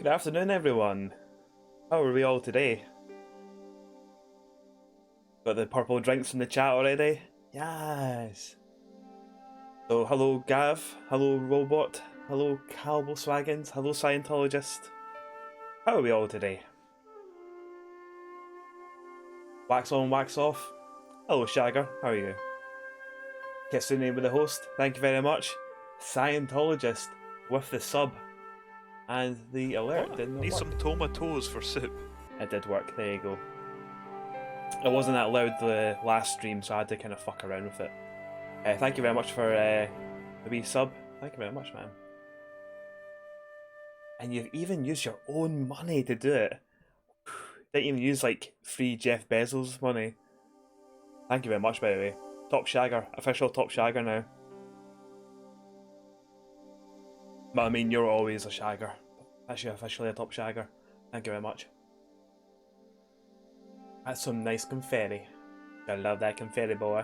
Good afternoon, everyone. How are we all today? Got the purple drinks in the chat already? Yes. So, hello Gav, hello Robot, hello Calbo Swaggins, hello Scientologist. How are we all today? Wax on, wax off. Hello Shagger, how are you? Kitsune with the host, thank you very much. Scientologist with the sub. And the alert What? didn't Need work. some tomatoes for soup. It did work, there you go. It wasn't that loud the last stream, so I had to kind of fuck around with it. Thank you very much for the wee sub. Thank you very much, man. And you've even used your own money to do it. Didn't even use like free Jeff Bezos money. Thank you very much, by the way. Top Shagger, official Top Shagger now. But I mean, you're always a Shagger. That's you officially a Top Shagger. Thank you very much. That's some nice confetti. I love that confetti, boy.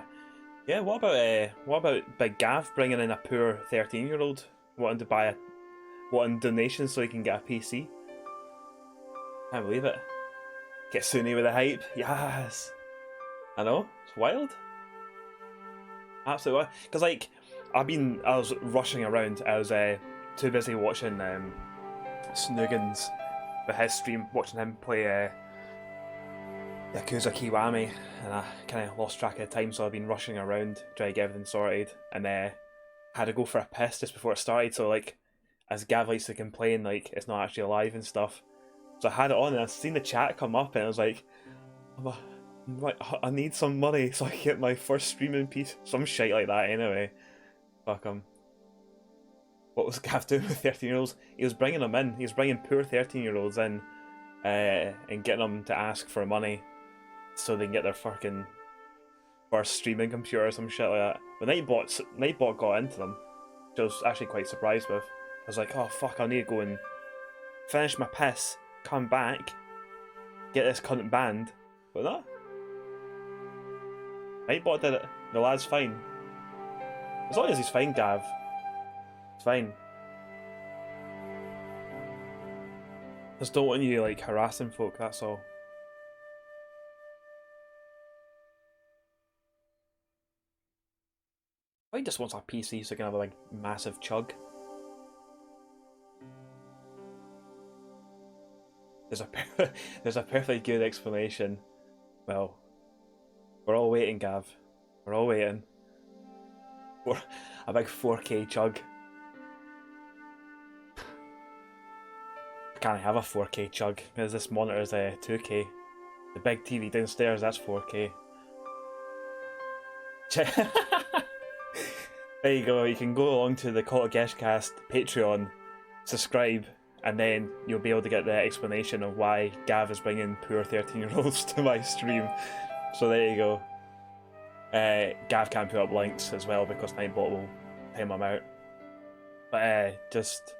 Yeah, what about Big Gav bringing in a poor 13-year-old wanting donations so he can get a PC? Can't believe it. Get Sunny with the hype. Yes. I know, it's wild. Absolutely wild. Because like I was rushing around. I was too busy watching Snoogans with his stream, watching him play Yakuza Kiwami, and I kind of lost track of time, so I've been rushing around trying to get everything sorted, and had to go for a piss just before it started, so like, as Gav likes to complain, like, it's not actually alive and stuff. So I had it on, and I seen the chat come up, and I was like, I need some money so I can get my first streaming piece, some shit like that anyway. Fuck him. What was Gav doing with 13-year-olds? He was bringing them in, he was bringing poor 13-year-olds in, and getting them to ask for money so they can get their fucking first streaming computer or some shit like that. But Nightbot got into them, which I was actually quite surprised with. I was like, oh fuck, I need to go and finish my piss, come back, get this cunt banned. But no. Nightbot did it. The lad's fine. As long as he's fine, Gav. It's fine. Just don't want you like harassing folk, that's all. He just wants a PC so he can have a like massive chug. There's a perfectly good explanation. Well, we're all waiting, Gav. We're all waiting for a big 4K chug. I can't have a 4K chug because this monitor is 2K. The big TV downstairs, that's 4K. There you go, you can go along to the Call to Geshcast Patreon, subscribe, and then you'll be able to get the explanation of why Gav is bringing poor 13-year-olds to my stream. So there you go. Gav can't put up links as well because Nightbot will time him out. But just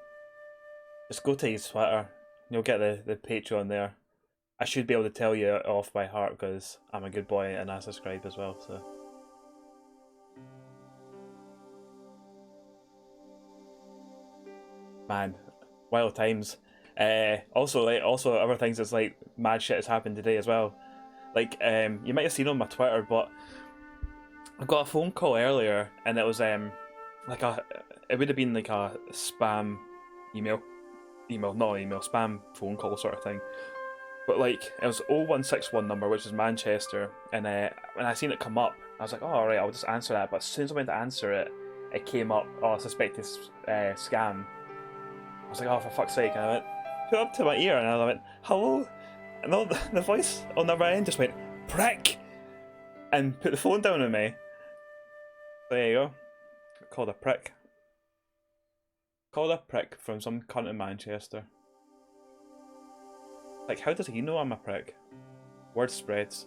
go to his Twitter, you'll get the Patreon there. I should be able to tell you off by heart because I'm a good boy and I subscribe as well, so... Man, wild times. Also other things that's like mad shit has happened today as well. Like you might have seen on my Twitter, but I got a phone call earlier, and it was it would have been like a spam spam phone call sort of thing. But like it was 0161 number, which is Manchester, and when I seen it come up, I was like, oh alright, I'll just answer that. But as soon as I went to answer it, it came up, oh, suspected scam. I was like, oh, for fuck's sake, and I went, put up to my ear, and I went, hello? And all the voice on the other end just went, prick! And put the phone down on me. There you go. Called a prick. Called a prick from some cunt in Manchester. Like, how does he know I'm a prick? Word spreads.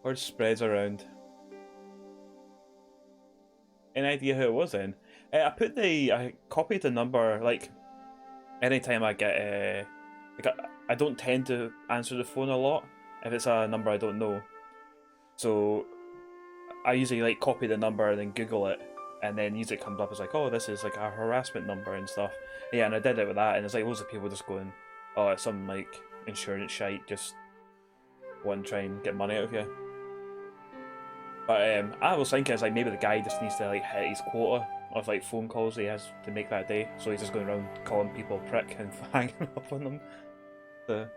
Word spreads around. Any idea who it was then? I copied the number, like, anytime I get, I don't tend to answer the phone a lot if it's a number I don't know. So, I usually, like, copy the number and then Google it, and then usually it comes up as like, oh, this is like a harassment number and stuff. Yeah, and I did it with that, and it's like loads of people just going, oh, it's some like insurance shite, just want to try and get money out of you. But I was thinking it's like maybe the guy just needs to like hit his quota of like phone calls he has to make that day, so he's just going around calling people prick and hanging up on them. To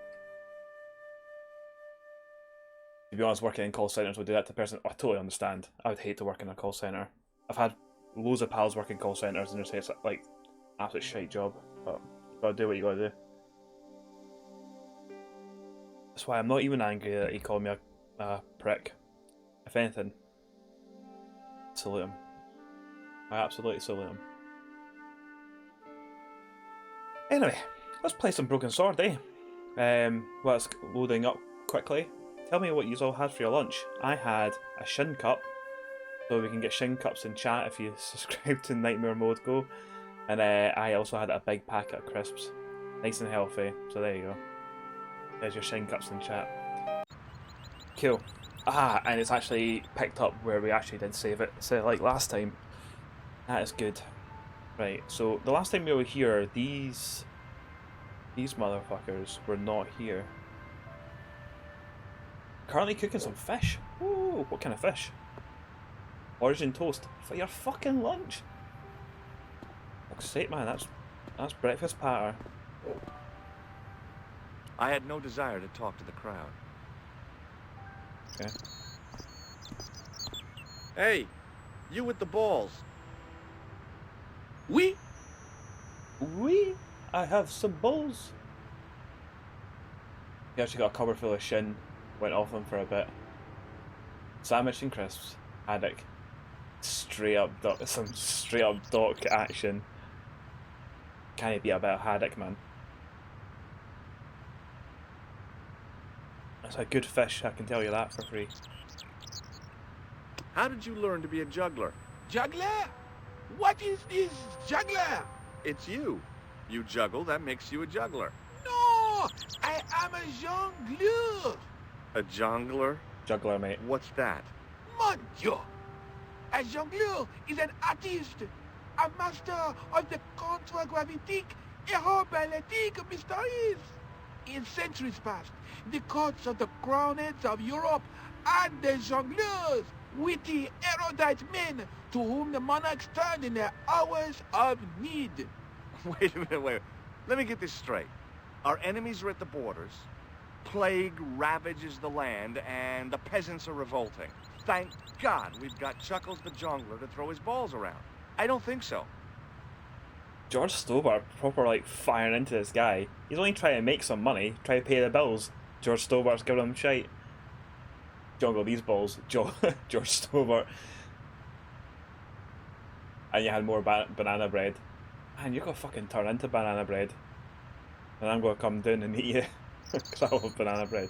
be honest, working in call centres would do that to a person. I totally understand. I would hate to work in a call centre. I've had loads of pals working call centres and they say it's like absolute shite job, but you gotta do what you gotta do. That's why I'm not even angry that he called me a prick. If anything, salute him. I absolutely salute him. Anyway, let's play some Broken Sword, eh? Well, it's loading up quickly. Tell me what you all had for your lunch. I had a shin cup, so we can get shin cups in chat if you subscribe to Nightmare Mode Go. And I also had a big packet of crisps, nice and healthy. So there you go. There's your shin cups in chat. Cool. And it's actually picked up where we actually did save it. So like last time. That is good. Right. So the last time we were here, these motherfuckers were not here. Currently cooking some fish. Ooh, what kind of fish? Origin toast for your fucking lunch. Fuck's sake, man, that's breakfast patter. I had no desire to talk to the crowd. Okay. Hey, you with the balls. Oui, I have some balls. He actually got a cupboard full of shin. Went off him for a bit. Sandwich and crisps. Haddock. Some straight up dock action. Can't be about haddock, man. That's a good fish, I can tell you that for free. How did you learn to be a juggler? Juggler? What is this juggler? It's you. You juggle, that makes you a juggler. No, I am a jongleur. A jongler? Juggler, mate. What's that? Mon Dieu. A jongleur is an artist, a master of the contragravitic aeroballetic mysteries. In centuries past, the courts of the crowned heads of Europe had the jongleurs, witty, erudite men to whom the monarchs turned in their hours of need. Wait a minute, wait. Let me get this straight. Our enemies are at the borders, plague ravages the land, and the peasants are revolting. Thank God we've got Chuckles the Jongler to throw his balls around. I don't think so. George Stobbart proper like firing into this guy. He's only trying to make some money, try to pay the bills. George Stobbart's giving him shite. Juggle these balls, George Stobbart. And you had more banana bread. Man, you're gonna fucking turn into banana bread. And I'm gonna come down and eat you. Because I love banana bread.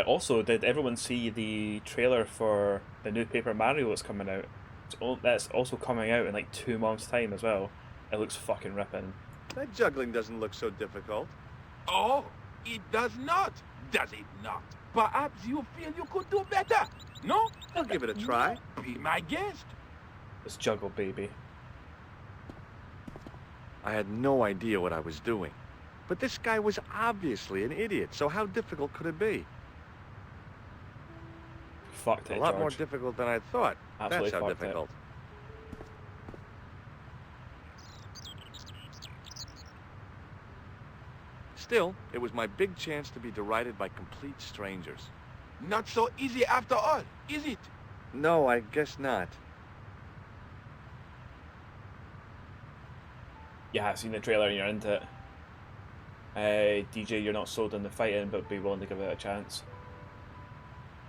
Also, did everyone see the trailer for the new Paper Mario that's coming out? That's also coming out in like 2 months' time as well. It looks fucking ripping. That juggling doesn't look so difficult. Oh, it does not, does it not? Perhaps you feel you could do better, no? I'll give it a try. Be my guest. It's juggle, baby. I had no idea what I was doing. But this guy was obviously an idiot, so how difficult could it be? Fucked it, A lot George. more difficult than I thought. Absolutely That's how fucked difficult. Still, it was my big chance to be derided by complete strangers. Not so easy after all, is it? No, I guess not. Yeah, I've seen the trailer and you're into it. DJ, you're not sold on the fighting, but be willing to give it a chance.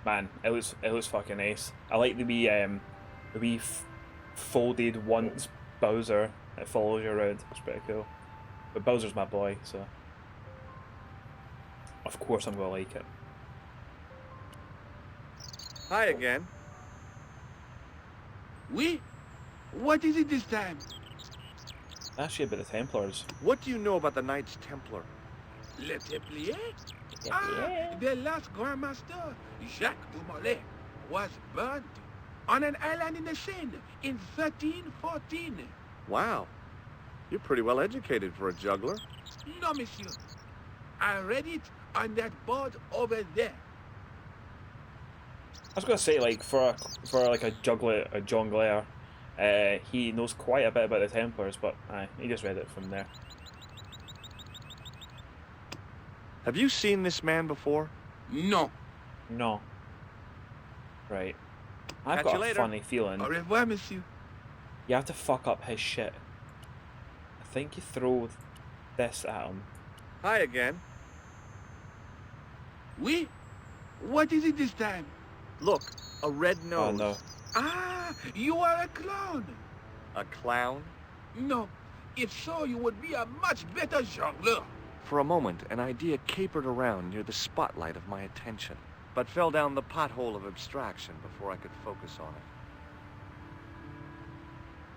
Man, it looks fucking ace. I like the wee folded once Bowser that follows you around. It's pretty cool. But Bowser's my boy, so of course I'm gonna like it. Hi again. Oui? What is it this time? Actually, about the Templars. What do you know about the Knights Templar? Le Templier? Ah, the last Grand Master, Jacques du Molay. was burnt on an island in the Seine in 1314. Wow. You're pretty well educated for a juggler. No, monsieur. I read it on that board over there. I was gonna say, like, for like a jongleur, he knows quite a bit about the Templars, but he just read it from there. Have you seen this man before? No. No. Right. I've Catch got you a later. funny feeling Au revoir, monsieur. you have to fuck up his shit. I think you throw this at him. Hi again. Oui? What is it this time? Look, a red Oh nose. no. Ah, you are a clown. A clown? No. If so, you would be a much better jongleur. For a moment, an idea capered around near the spotlight of my attention, but fell down the pothole of abstraction before I could focus on it.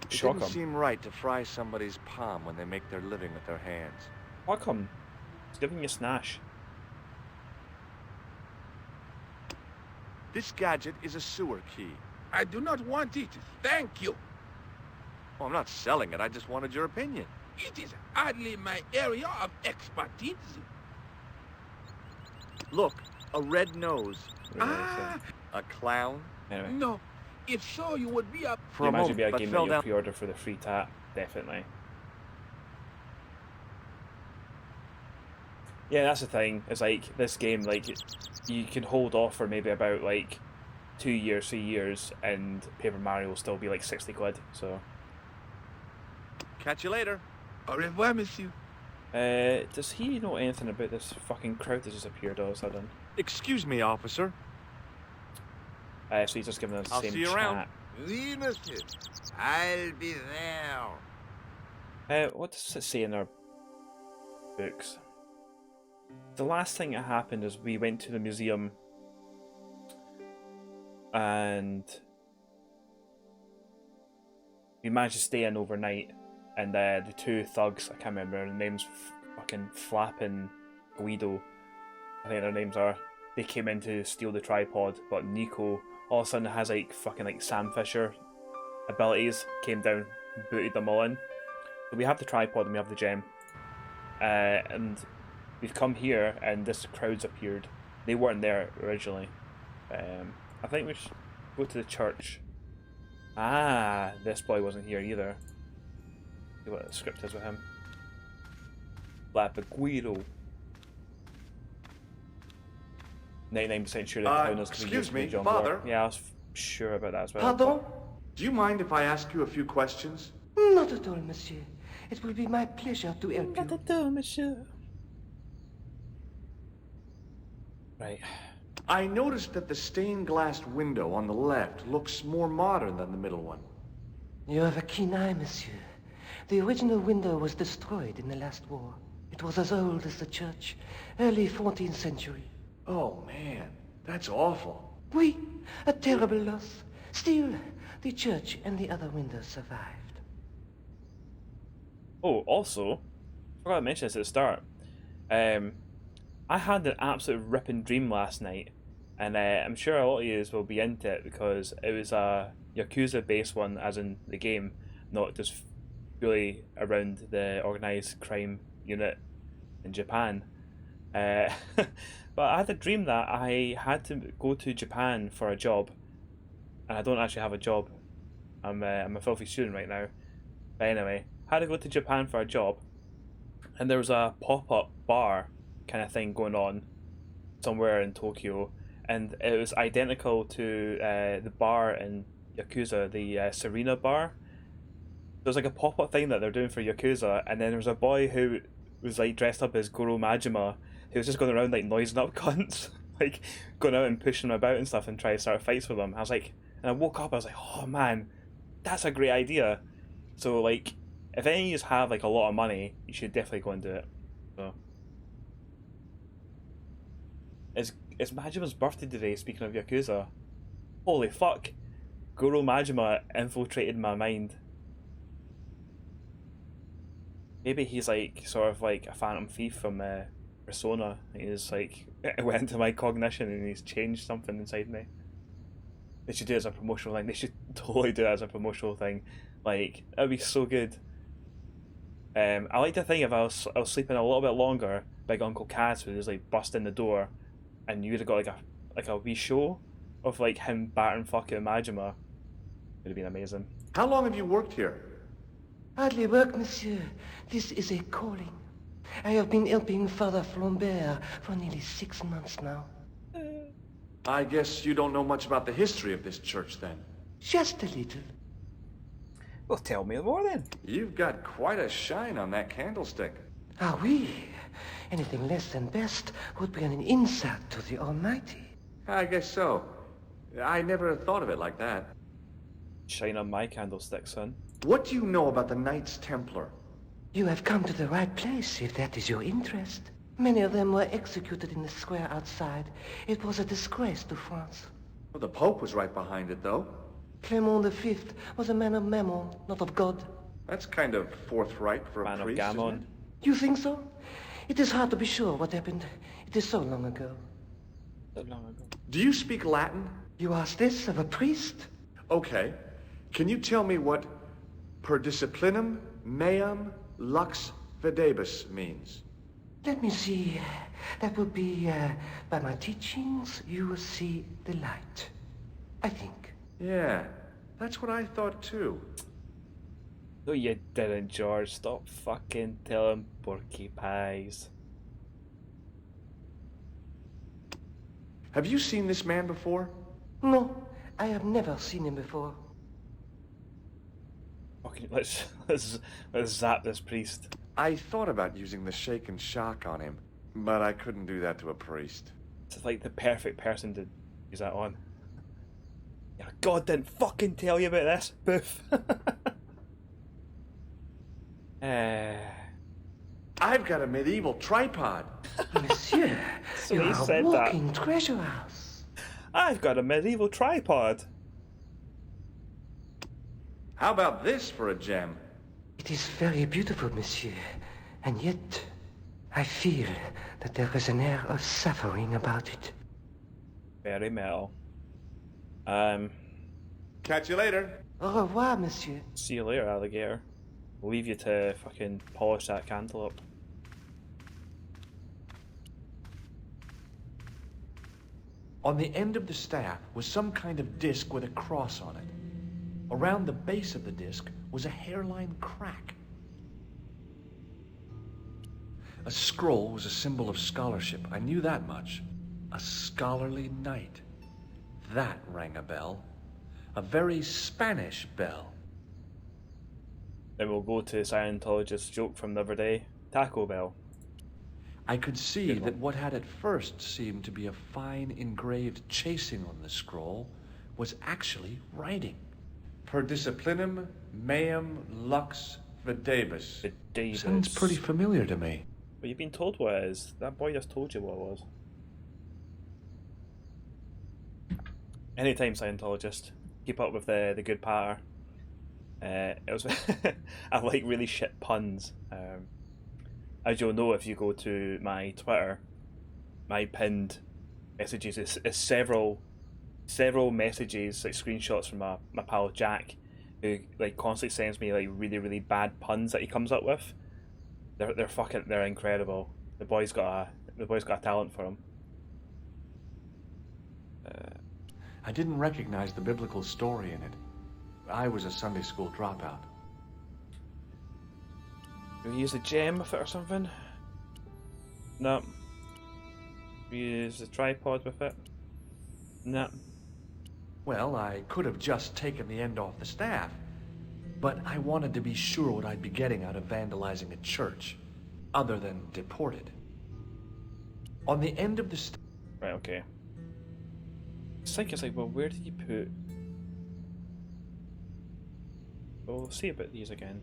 It Shock didn't 'em. seem right to fry somebody's palm when they make their living with their hands. Fuck him. He's giving you a snash. This gadget is a sewer key. I do not want it. Thank you. Well, I'm not selling it, I just wanted your opinion. It is hardly my area of expertise. Look, a red nose. Ah, A clown? Anyway. no. If so, you would be a... For You a imagine moment, be a but game that fell you down. pre-order for the free tap, definitely. Yeah, that's the thing. It's like this game, like you can hold off for maybe about like 2 years, 3 years, and Paper Mario will still be like 60 quid. So, Catch you later. Au revoir, monsieur. does he know anything about this fucking crowd that just appeared all of a sudden? Excuse me, officer. So he's just giving us the I'll same see you chat. around. Oui, monsieur. I'll be there. What does it say in our books? The last thing that happened is we went to the museum and we managed to stay in overnight, and the two thugs, I can't remember their names, fucking Flap and Guido, I think their names are, they came in to steal the tripod, but Nico all of a sudden has like fucking like Sam Fisher abilities, came down, booted them all in. So we have the tripod and we have the gem, and we've come here and this crowd's appeared. They weren't there originally. I think we should go to the church. Ah, this boy wasn't here either. See what the script is with him. Guido. 99% sure that town is excuse me, John Father? Moore. Yeah, I was sure about that as well. Pardon? Do you mind if I ask you a few questions? Not at all, monsieur. It will be my pleasure to help Not you. at all, monsieur. Right. I noticed that the stained glass window on the left looks more modern than the middle one. You have a keen eye, monsieur. The original window was destroyed in the last war. It was as old as the church, early 14th century. Oh, man, that's awful. Oui, a terrible loss. Still, the church and the other windows survived. Oh, also, I forgot to mention this at the start. I had an absolute ripping dream last night, and I'm sure a lot of you will be into it because it was a Yakuza-based one, as in the game, not just purely around the organised crime unit in Japan. But I had a dream that I had to go to Japan for a job, and I don't actually have a job. I'm a filthy student right now. But anyway, I had to go to Japan for a job, and there was a pop-up bar kind of thing going on somewhere in Tokyo, and it was identical to the bar in Yakuza, the Serena bar. There's like a pop-up thing that they're doing for Yakuza, and then there was a boy who was like dressed up as Goro Majima, who was just going around like noising up cunts, like going out and pushing them about and stuff and trying to start fights with them. I was like, and I woke up, I was like, oh man, that's a great idea. So like, if any of you have like a lot of money, you should definitely go and do it. So, it's Majima's birthday today, speaking of Yakuza. Holy fuck, Goro Majima infiltrated my mind. Maybe he's like sort of like a phantom thief from Persona. He's like, it went into my cognition and he's changed something inside me. They should do it as a promotional thing. They should totally do it as a promotional thing. Like, that'd be so good. I like to think if I was sleeping a little bit longer, Big Uncle Kaz would just like bust in the door, and you'd have got like a wee show of like him battering fucking Majima. It'd have been amazing. How long have you worked here? Hardly work, monsieur. This is a calling. I have been helping Father Flambert for nearly 6 months now. I guess you don't know much about the history of this church, then. Just a little. Well, tell me more then. You've got quite a shine on that candlestick. Ah, oui. Anything less than best would be an insult to the Almighty. I guess so. I never thought of it like that. Shine on my candlestick, son. What do you know about the Knights Templar? You have come to the right place, if that is your interest. Many of them were executed in the square outside. It was a disgrace to France. Well, the Pope was right behind it, though. Clement V was a man of mammon, not of God. That's kind of forthright for a Man of priest, Gammon. isn't You think so? It is hard to be sure what happened. It is so long ago. So long ago. it? Do you speak Latin? You ask this of a priest? Okay. Can you tell me what per disciplinum meam lux videbus means? Let me see. That would be, by my teachings, you will see the light. I think. Yeah, that's what I thought too. No, you didn't, George. Stop fucking telling porky pies. Have you seen this man before? No, I have never seen him before. Fucking let's zap this priest. I thought about using the shake and shock on him, but I couldn't do that to a priest. It's like the perfect person to use that on. Yeah, God didn't fucking tell you about this, boof. I've got a medieval tripod. Monsieur, So you he are said a that. walking treasure house. I've got a medieval tripod. How about this for a gem? It is very beautiful, monsieur. And yet, I feel that there is an air of suffering about it. Very metal. Catch you later. Au revoir, monsieur. See you later, alligator. We'll leave you to fucking polish that candle up. On the end of the staff was some kind of disc with a cross on it. Around the base of the disc was a hairline crack. A scroll was a symbol of scholarship. I knew that much. A scholarly knight. That rang a bell. A very Spanish bell. Then we'll go to Scientologist's joke from the other day. Taco Bell. I could see Good one. that what had at first seemed to be a fine engraved chasing on the scroll was actually writing. Per disciplinum meum lux videbus. The Davis. Sounds pretty familiar to me. Well, you've been told what it is. That boy just told you what it was. Anytime, Scientologist. Keep up with the good patter. It was I like really shit puns. As you'll know if you go to my Twitter, my pinned messages is several messages, like screenshots from my pal Jack, who like constantly sends me like really bad puns that he comes up with. They're incredible. The boy's got a talent for him. I didn't recognize the biblical story in it. I was a Sunday school dropout. Do we use a gem with it or something? No. We use a tripod with it? No. Well, I could have just taken the end off the staff, but I wanted to be sure what I'd be getting out of vandalizing a church, other than deported. On the end of the staff... Right, okay. It's like, well, where did you put... We'll see about these again.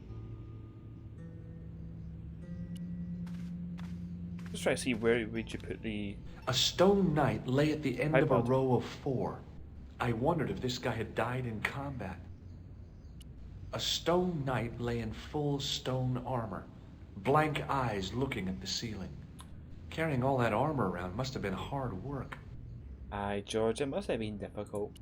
Just try to see where would you put the... A stone knight lay at the end of a Tripod. row of 4. I wondered if this guy had died in combat. A stone knight lay in full stone armor, blank eyes looking at the ceiling. Carrying all that armor around must have been hard work. Aye, George, it must have been difficult.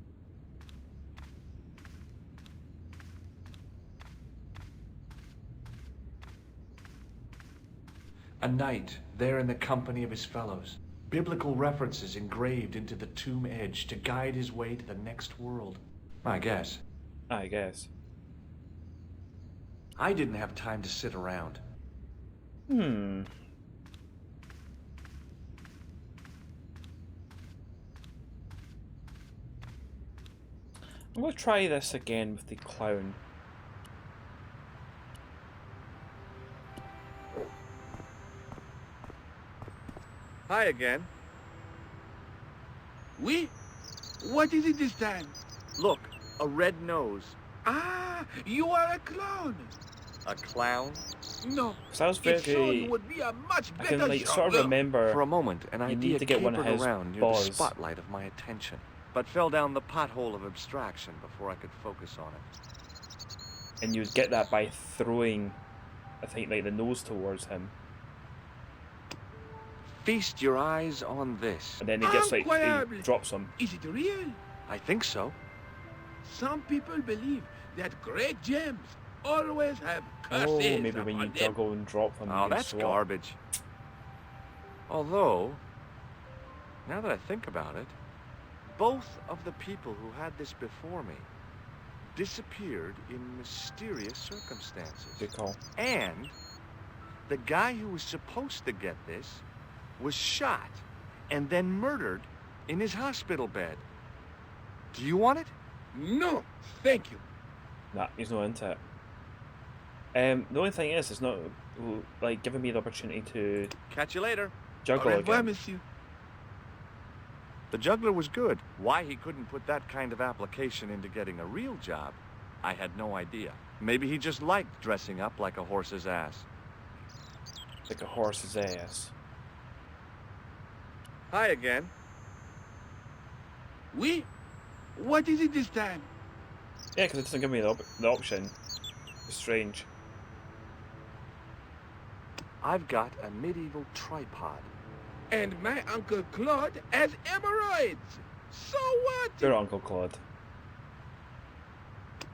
A knight, there in the company of his fellows. Biblical references engraved into the tomb edge to guide his way to the next world. I guess. I guess. I didn't have time to sit around. Hmm. I'm gonna try this again with the clown. Hi again. Oui? What is it this time? Look, a red nose. Ah, you are a clown. A clown? No, Because I was it sure very... you would be a much I better can like sort of jongleur. remember For a moment, an you idea need to get one of capered his around near bars. the spotlight of my attention, but fell down the pothole of abstraction before I could focus on it. and you would get that by throwing, I think, like the nose towards him, Feast your eyes on this. and then he gets like Incroyable. he drops him. Is it real? I think so. Some people believe that great gems always have curses Oh, maybe when upon you them. juggle and drop them. Oh, you that's swap. garbage. Although, now that I think about it, both of the people who had this before me disappeared in mysterious circumstances. Good call. And the guy who was supposed to get this was shot and then murdered in his hospital bed. Do you want it? No, thank you. Nah, he's not into it. The only thing is, it's not like giving me the opportunity to Catch you later. juggle Au revoir, again. monsieur. The juggler was good. Why he couldn't put that kind of application into getting a real job, I had no idea. Maybe he just liked dressing up like a horse's ass. Like a horse's ass. Hi again. Oui? What is it this time? Yeah, because it doesn't give me the option. It's strange. I've got a medieval tripod. And my Uncle Claude has hemorrhoids. So what? Your Uncle Claude.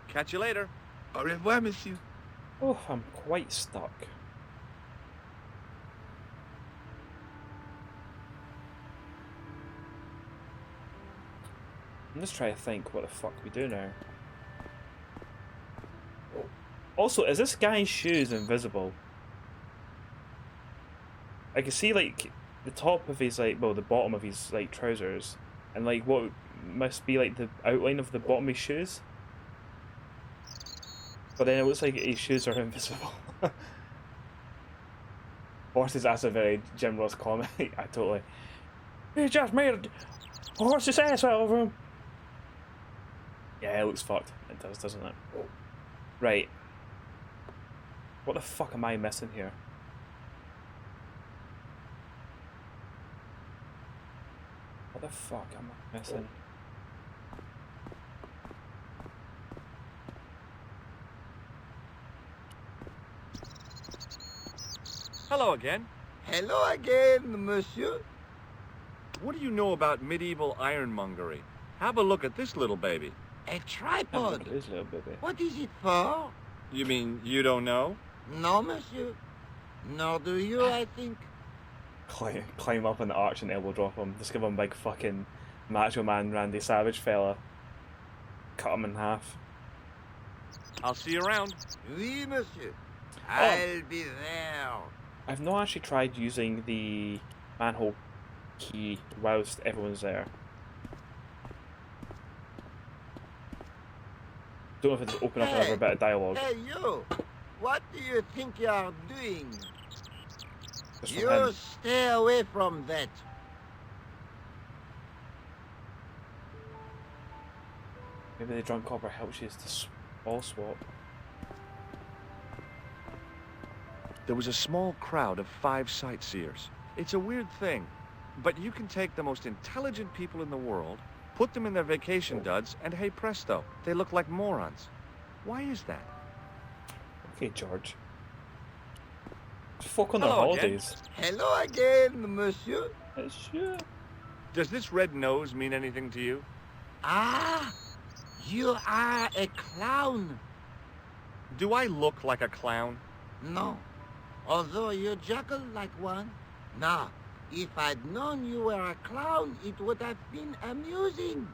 Catch you later. Au revoir, monsieur. Oh, I'm quite stuck. I'm just trying to think what the fuck we do now. Also, is this guy's shoes invisible? I can see like the top of his like, well, the bottom of his like trousers, and like what must be like the outline of the bottom of his shoes. But then it looks like his shoes are invisible. Horses, that's a very Jim Ross comment. I totally. He just made a horse's ass out of him. Yeah, it looks fucked. It does, doesn't it? Right. What the fuck am I missing here? What the fuck am I missing? Hello again. Hello again, monsieur. What do you know about medieval ironmongery? Have a look at this little baby. A Oh, look tripod. at this little baby. What is it for? You mean you don't know? No, monsieur. Nor do you, I think. Climb up on the arch and elbow drop him. Just give him a big fucking Macho Man Randy Savage fella. Cut him in half. I'll see you around. Oui, monsieur. I'll be there. I've not actually tried using the manhole key whilst everyone's there. Don't know if it's open up another bit of dialogue. Hey, you. What do you think you are doing? Just from You him. stay away from that. Maybe the drunk copper helps you to ball swap. There was a small crowd of 5 sightseers. It's a weird thing, but you can take the most intelligent people in the world, put them in their vacation duds, and hey presto, they look like morons. Why is that? Okay, George. Fuck on the Hello again. holidays. Hello again, monsieur. Sure. Does this red nose mean anything to you? Ah, you are a clown. Do I look like a clown? No, Although you juggle like one. Now, if I'd known you were a clown, it would have been amusing.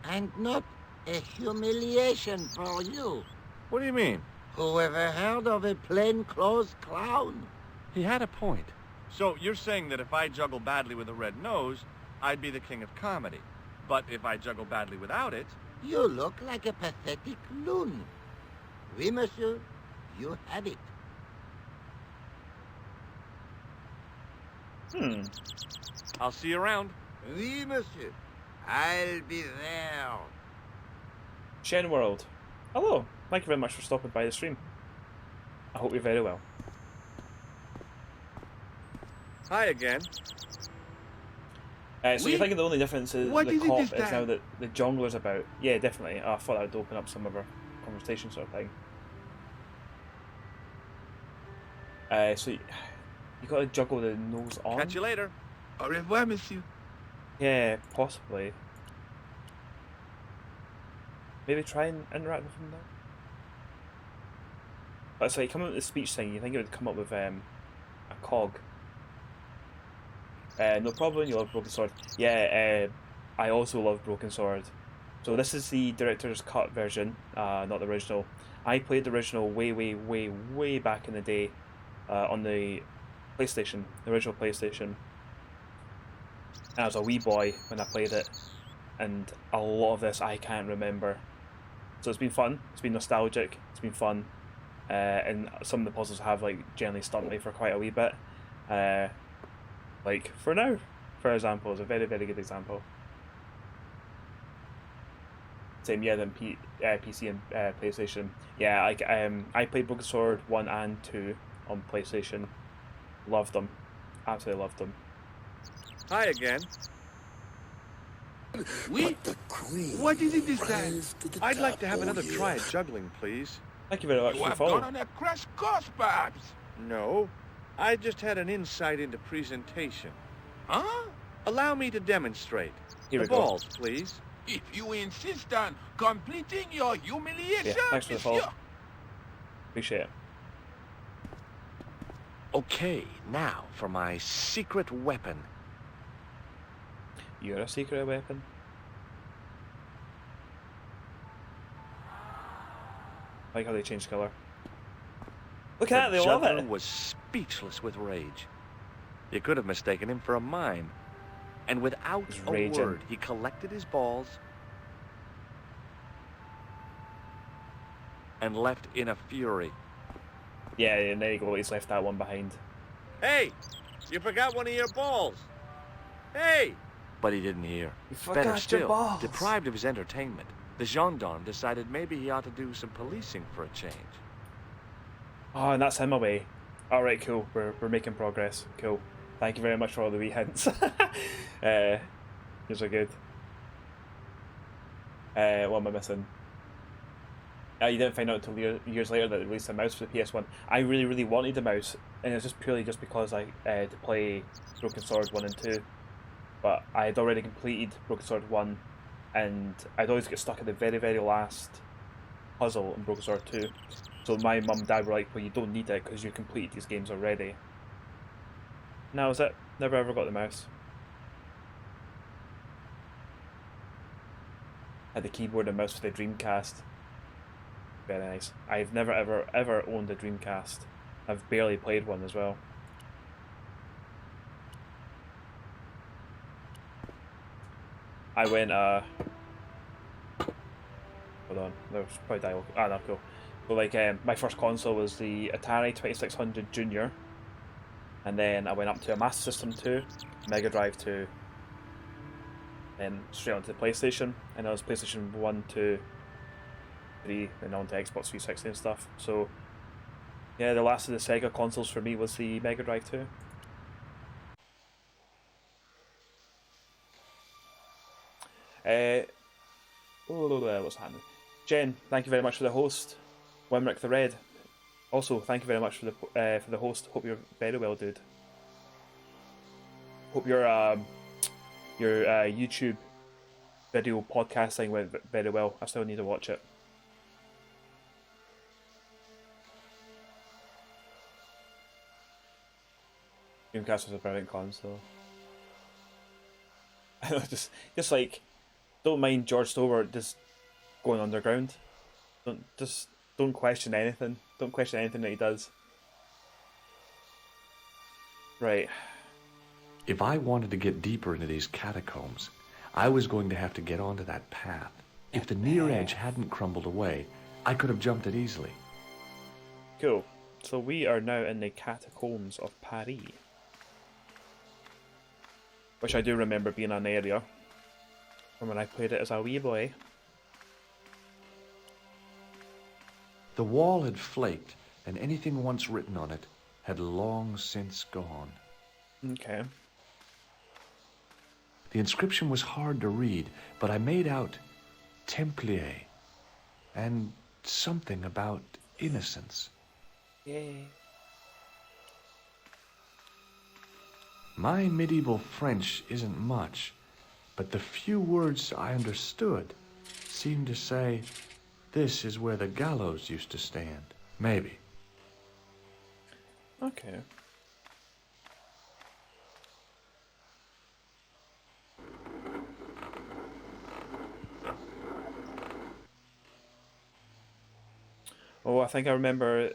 And not a humiliation for you. What do you mean? Whoever heard of a plainclothes clown? He had a point. So you're saying that if I juggle badly with a red nose, I'd be the king of comedy. But if I juggle badly without it... You look like a pathetic loon. Oui, monsieur, you have it. I'll see you around. Oui, monsieur. I'll be there. Shen World. Hello. Thank you very much for stopping by the stream. I hope you're very well. Hi again. So you're thinking the only difference is What the is it cop this is now time? that the jungler's about? Yeah, definitely. I thought that would open up some of our conversation sort of thing. So you got to juggle the nose on. Catch you later. Au revoir, monsieur. Yeah, possibly. Maybe try and interact with him now. But so you come up with the speech thing. You think it would come up with a cog? No problem. You love Broken Sword. Yeah, I also love Broken Sword. So this is the director's cut version, not the original. I played the original way back in the day on the PlayStation, the original PlayStation. And I was a wee boy when I played it, and a lot of this I can't remember. So it's been fun. It's been nostalgic. It's been fun, and some of the puzzles have like generally stumped me for quite a wee bit. Like For Now, for example, is a very good example. Same than PC and PlayStation. Yeah, I played Broken Sword 1 and 2 on PlayStation. Loved them, absolutely loved them. Hi again. Oui? What is it this time? I'd like to have another try at juggling, please. Thank you very much You for the have follow. gone on a crash course, perhaps? No, I just had an insight into presentation. Huh? Allow me to demonstrate. Here The we go. balls, please. If you insist on completing your humiliation, Yeah, thanks for the follow. monsieur. Appreciate it. Okay, now for my secret weapon. You're a secret weapon. I like how they changed colour. Look at that, they love juggler it. was speechless with rage. You could have mistaken him for a mime. And without He's a raging. word, he collected his balls and left in a fury. Yeah, and there you go, he's left that one behind. Hey, you forgot one of your balls. Hey! But he didn't hear. You forgot Better your still, balls. deprived of his entertainment, the gendarme decided maybe he ought to do some policing for a change. Oh, and that's him away. Alright, cool, we're making progress. Cool. Thank you very much for all the wee hints. These are good. What am I missing? You didn't find out until years later that they released a mouse for the PS1. I really wanted the mouse, and it was just purely just because I to play Broken Sword 1 and 2. But I had already completed Broken Sword 1, and I'd always get stuck at the very last puzzle in Broken Sword 2. So my mum and dad were like, well, you don't need it because you completed these games already. And that was it. Never ever got the mouse. Had the keyboard and mouse for the Dreamcast. Very nice. I've never ever owned a Dreamcast. I've barely played one as well. I went hold on, there's probably dialogue. Ah, no, cool. So like my first console was the Atari 2600 Junior, and then I went up to a Master System 2, Mega Drive 2, then straight onto the PlayStation, and that was PlayStation 1, 2, 3, and on to Xbox 360 and stuff. So yeah, the last of the Sega consoles for me was the Mega Drive 2. What's happening? Jen, thank you very much for the host. Wimrick the Red, also thank you very much for the host. Hope you're very well, dude. Hope your YouTube video podcasting went very well. I still need to watch it. Dreamcast was a brilliant console. just like, don't mind George Stobbart just going underground. Don't question anything. Don't question anything that he does. Right. If I wanted to get deeper into these catacombs, I was going to have to get onto that path. If the near edge hadn't crumbled away, I could have jumped it easily. Cool. So we are now in the catacombs of Paris. Which I do remember being an area from when I played it as a wee boy. The wall had flaked, and anything once written on it had long since gone. Okay. The inscription was hard to read, but I made out Templier and something about innocence. Yay. My medieval French isn't much, but the few words I understood seemed to say, "This is where the gallows used to stand." Maybe. Okay. Oh, I think I remember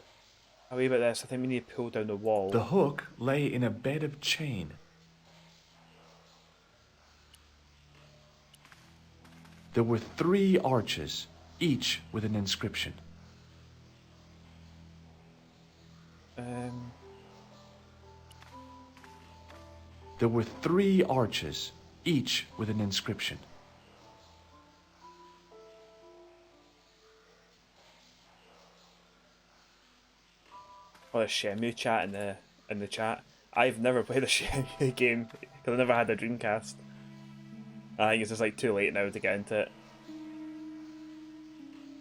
a wee bit of this. I think we need to pull down the wall. The hook lay in a bed of chain. There were 3 arches, each with an inscription. There were 3 arches, each with an inscription. Oh, the Shenmue chat in the chat. I've never played a Shenmue game because I never had a Dreamcast. I think it's just like too late now to get into it.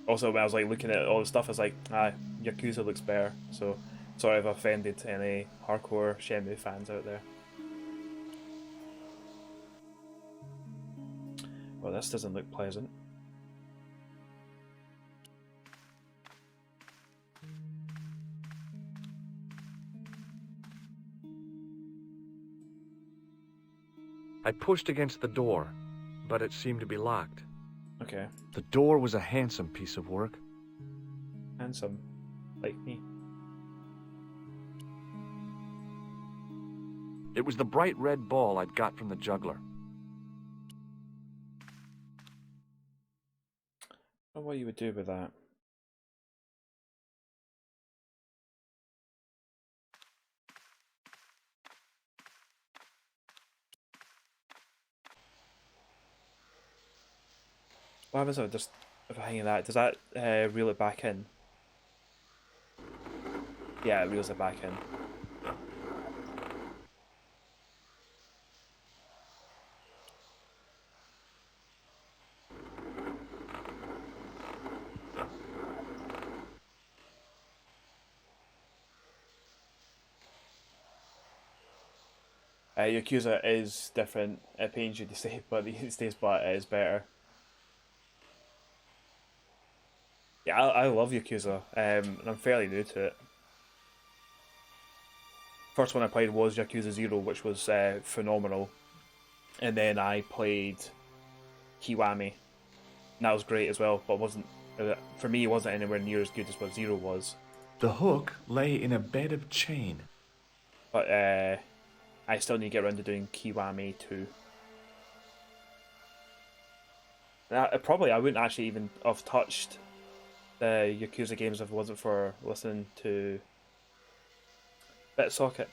Also, when I was like looking at all the stuff, I was like, Yakuza looks better. So sorry if I've offended any hardcore Shenmue fans out there. Well, this doesn't look pleasant. I pushed against the door, but it seemed to be locked. Okay. The door was a handsome piece of work. Handsome. Like me. It was the bright red ball I'd got from the juggler. I don't know what you would do with that. What happens if I hang that? Does that reel it back in? Yeah, it reels it back in. Yakuza is different. It pains you to say, but these days, but it is better. Yeah, I love Yakuza, and I'm fairly new to it. First one I played was Yakuza 0, which was phenomenal. And then I played Kiwami, and that was great as well, but wasn't for me, it wasn't anywhere near as good as what 0 was. The hook lay in a bed of chain. But I still need to get around to doing Kiwami 2. Probably I wouldn't actually even have touched the Yakuza games if it wasn't for listening to BitSocket.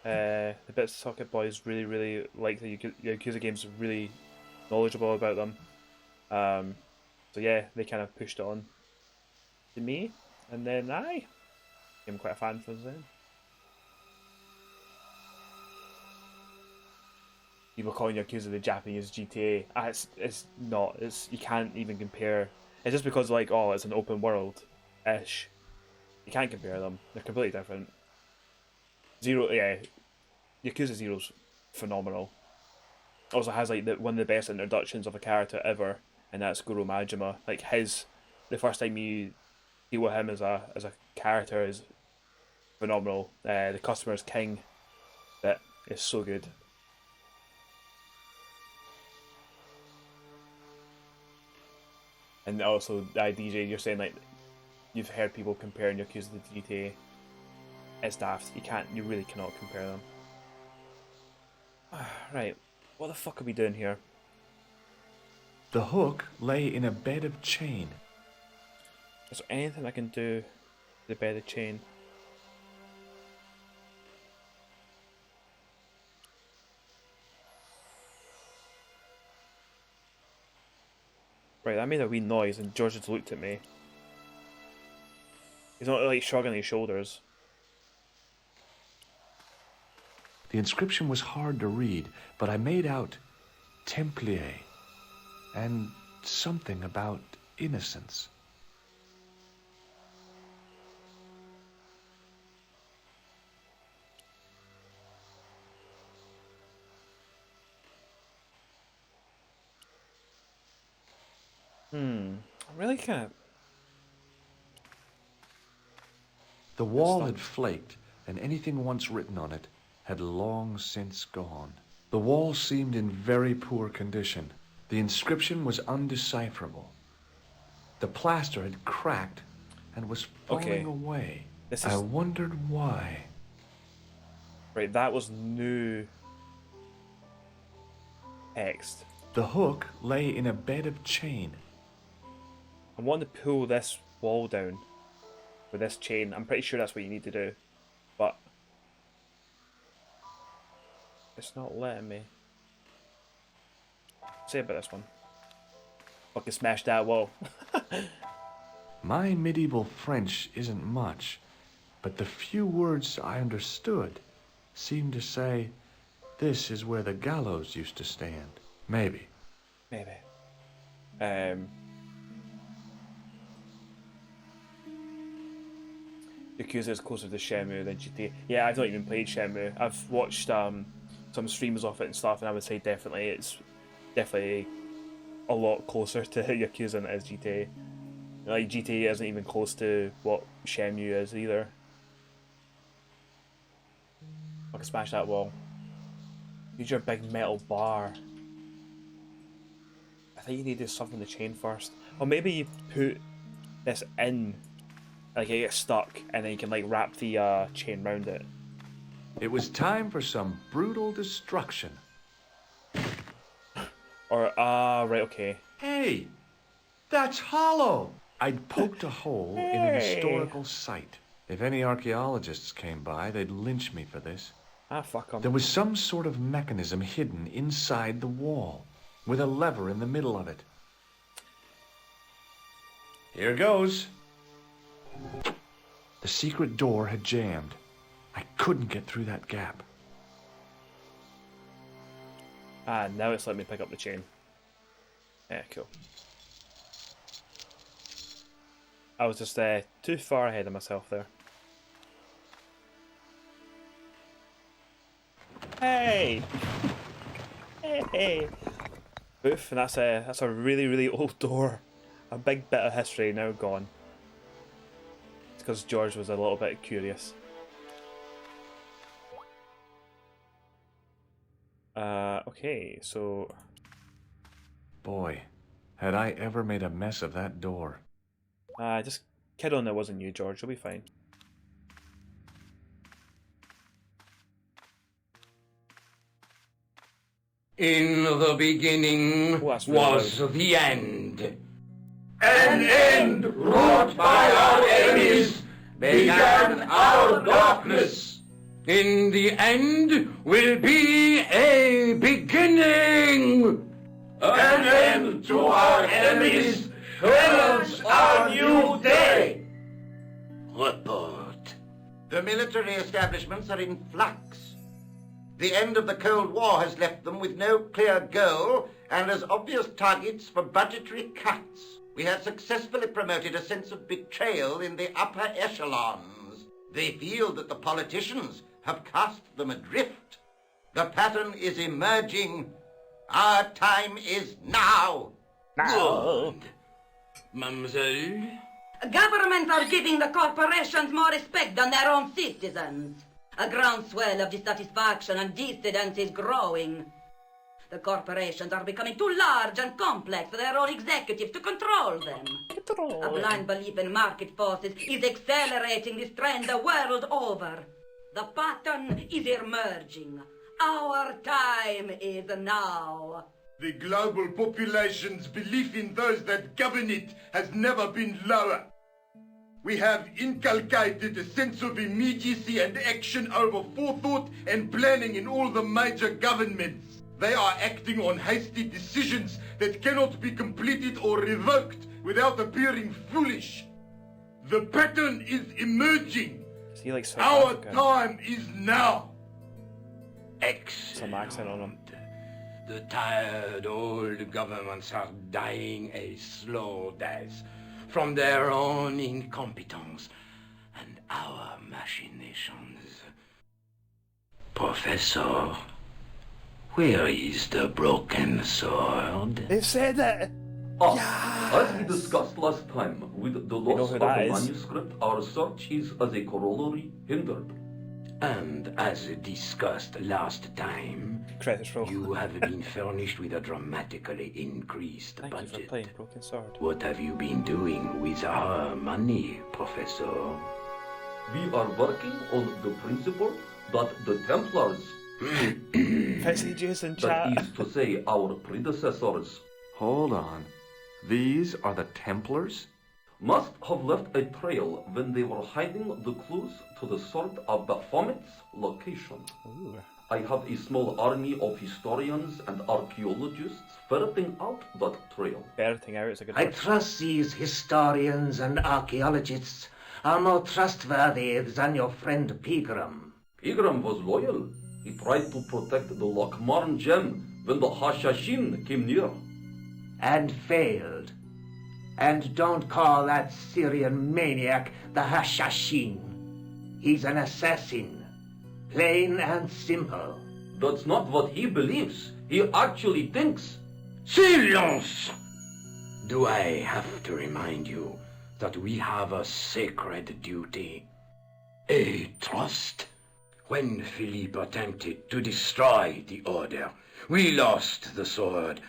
The BitSocket boys really like the Yakuza games, really knowledgeable about them. So yeah, they kind of pushed it on to me, and then I became quite a fan from them. People calling Yakuza the Japanese GTA. It's not. You can't even compare. It's just because like, oh, it's an open world-ish. You can't compare them. They're completely different. Yakuza 0's phenomenal. Also has like one of the best introductions of a character ever, and that's Goro Majima. Like the first time you deal with him as a character is phenomenal. The customer's king That is so good. And also, DJ, you're saying like you've heard people comparing Yakuza to GTA. It's daft. You really cannot compare them. Right, what the fuck are we doing here? The hook lay in a bed of chain. Is there anything I can do to the bed of chain? Right, that made a wee noise and George just looked at me. He's not like shrugging his shoulders. The inscription was hard to read, but I made out Templier and something about innocence. I'm really kind of... The wall had flaked, and anything once written on it had long since gone. The wall seemed in very poor condition. The inscription was undecipherable. The plaster had cracked and was falling away. I wondered why. Right, that was new text. The hook lay in a bed of chain. I want to pull this wall down with this chain. I'm pretty sure that's what you need to do, but it's not letting me. Say about this one. Fucking smash that wall. My medieval French isn't much, but the few words I understood seemed to say, "This is where the gallows used to stand." Maybe. Maybe. Yakuza is closer to Shenmue than GTA. Yeah, I've not even played Shenmue. I've watched some streams of it and stuff, and I would say definitely it's definitely a lot closer to Yakuza than it is GTA. Like, GTA isn't even close to what Shenmue is either. I can smash that wall. Use your big metal bar. I think you need to do something to chain first. Or maybe you put this in, like it gets stuck, and then you can like wrap the chain round it. It was time for some brutal destruction. Or, right, okay. Hey, that's hollow! I'd poked a hole in an historical site. If any archaeologists came by, they'd lynch me for this. Ah, fuck 'em. There was some sort of mechanism hidden inside the wall, with a lever in the middle of it. Here goes. The secret door had jammed. I couldn't get through that gap. Ah, now it's letting me pick up the chain. Yeah, cool. I was just too far ahead of myself there. Hey! Hey! Oof, and that's a really, really old door. A big bit of history now gone. It's because George was a little bit curious. Okay, so... Boy, had I ever made a mess of that door. Just kid on, it wasn't you, George. You'll be fine. In the beginning Oh, that's really was loud. the end. An end wrought by our enemies began our darkness. In the end will be a beginning. An end to our enemies heralds our new day. Report. The military establishments are in flux. The end of the Cold War has left them with no clear goal and as obvious targets for budgetary cuts. We have successfully promoted a sense of betrayal in the upper echelons. They feel that the politicians have cast them adrift. The pattern is emerging. Our time is now. Good. Mademoiselle? Governments are giving the corporations more respect than their own citizens. A groundswell of dissatisfaction and dissidence is growing. The corporations are becoming too large and complex for their own executives to control them. A blind belief in market forces is accelerating this trend the world over. The pattern is emerging. Our time is now. The global population's belief in those that govern it has never been lower. We have inculcated a sense of immediacy and action over forethought and planning in all the major governments. They are acting on hasty decisions that cannot be completed or revoked without appearing foolish. The pattern is emerging. He like South Our African? time is now. Some accent on him. The tired old governments are dying a slow death from their own incompetence and our machinations. Professor, where is the broken sword? They said it! As we discussed last time, with the loss who of that the is? manuscript, our search is as a corollary hindered. And as discussed last time, Credits roll. you have been furnished with a dramatically increased Thank you for budget. playing Broken Sword. What have you been doing with our money, Professor? We are working on the principle that the Templars, Fizzy, Joose in that chat. is to say our predecessors, Hold on. These are the Templars? must have left a trail when they were hiding the clues to the sword of Baphomet's location. Ooh. I have a small army of historians and archaeologists ferreting out that trail. Ferreting out is a good I word. trust these historians and archaeologists are more trustworthy than your friend Pegram. Pegram was loyal. He tried to protect the Lochmarn gem when the Hashashin came near. And failed. And don't call that Syrian maniac the Hashashin. He's an assassin. Plain and simple. That's not what he believes. He actually thinks. Silence! Do I have to remind you that we have a sacred duty? A trust? When Philippe attempted to destroy the Order, we lost the sword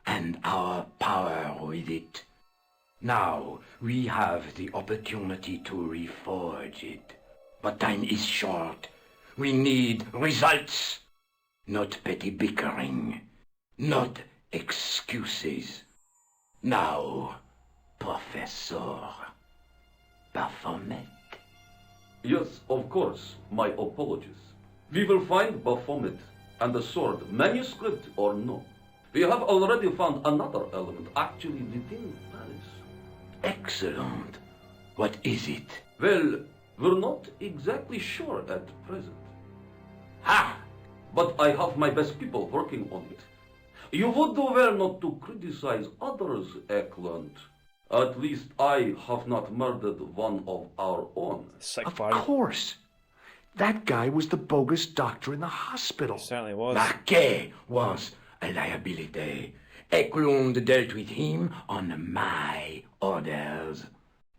and our power with it. Now we have the opportunity to reforge it. But time is short. We need results, not petty bickering, not excuses. Now, Professor Baphomet. Yes, of course, my apologies. We will find Baphomet and the sword, manuscript or no. We have already found another element actually within Paris. Excellent. What is it? Well, we're not exactly sure at present. Ha! But I have my best people working on it. You would do well not to criticize others, Eklund. At least I have not murdered one of our own. Sick Of party. course. That guy was the bogus doctor in the hospital. He certainly was. Marquet was a liability. Eklund dealt with him on my orders.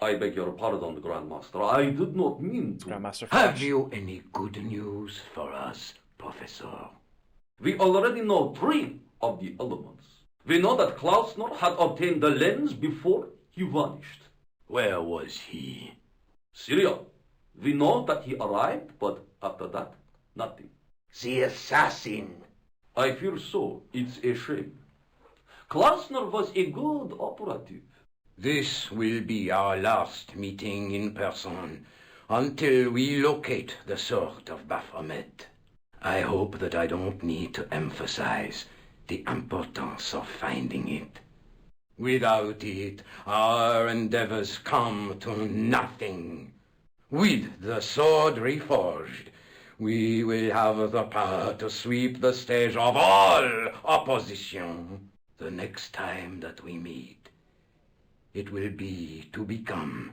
I beg your pardon, Grandmaster. I did not mean to. Grandmaster Have Flash. you any good news for us, Professor? We already know 3 of the elements. We know that Klausner had obtained the lens before he vanished. Where was he? Syria. We know that he arrived, but after that, nothing. The assassin. I fear so. It's a shame. Klausner was a good operative. This will be our last meeting in person until we locate the sword of Baphomet. I hope that I don't need to emphasize the importance of finding it. Without it, our endeavors come to nothing. With the sword reforged, we will have the power to sweep the stage of all opposition. The next time that we meet, it will be to become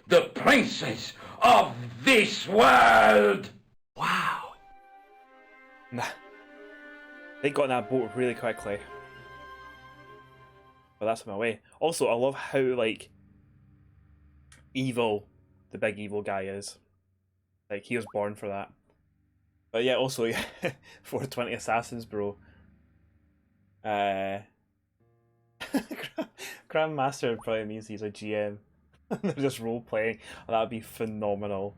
the princes of this world! Wow. Nah. They got on that boat really quickly. But that's my way. Also, I love how, like, evil the big evil guy is. Like, he was born for that. But yeah, also, yeah, 420 assassins, bro. Grandmaster probably means he's a GM. They're just role playing. That would be phenomenal.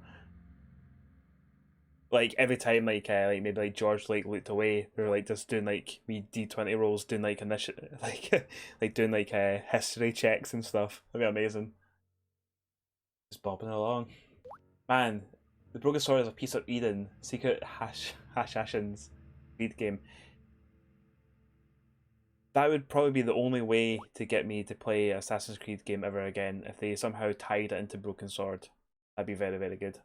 Like every time, like maybe like George like looked away, we were like just doing like D20 rolls, doing like initiative, like doing like history checks and stuff. That'd be amazing. Just bopping along, man. The Broken Sword is a piece of Eden. Secret Hashashin's lead game. That would probably be the only way to get me to play Assassin's Creed game ever again, if they somehow tied it into Broken Sword. That'd be very, very good.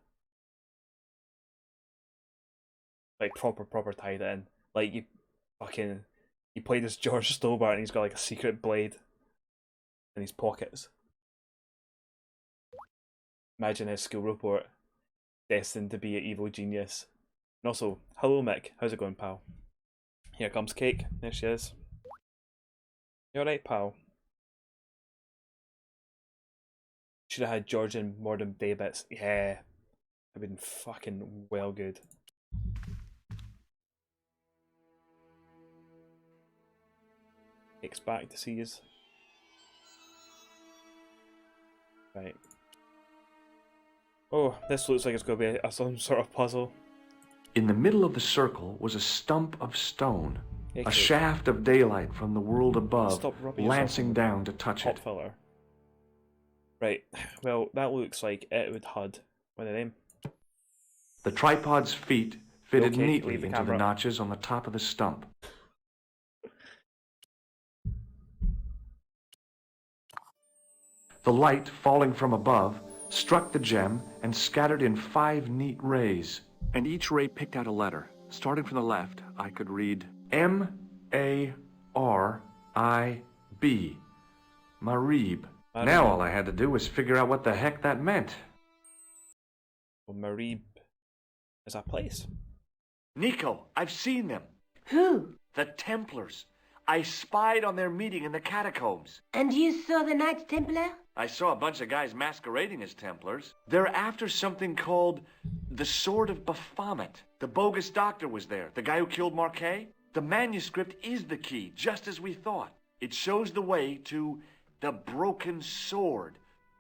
Like proper tied it in. Like you played as George Stobbart and he's got like a secret blade in his pockets. Imagine his school report. Destined to be an evil genius. And also, hello Mick, how's it going, pal? Here comes Cake. There she is. You alright, pal? Should have had George in Modern Day bits. Yeah. I've been fucking well good. Cake's back to see us. Right. Oh, this looks like it's going to be some sort of puzzle. In the middle of the circle was a stump of stone, Yeah, a shaft of daylight from the world above, lancing down to touch it. Filler. Right, well, that looks like it would HUD. What the name? The tripod's feet fitted Okay, neatly leave the into the camera. notches on the top of the stump. The light, falling from above, struck the gem and scattered in 5 neat rays. And each ray picked out a letter. Starting from the left, I could read M-A-R-I-B. Marib. Now all I had to do was figure out what the heck that meant. Well, Marib is a place. Nico, I've seen them. Who? The Templars. I spied on their meeting in the catacombs. And you saw the Knights Templar? I saw a bunch of guys masquerading as Templars. They're after something called the Sword of Baphomet. The bogus doctor was there, the guy who killed Marquet. The manuscript is the key, just as we thought. It shows the way to the Broken Sword,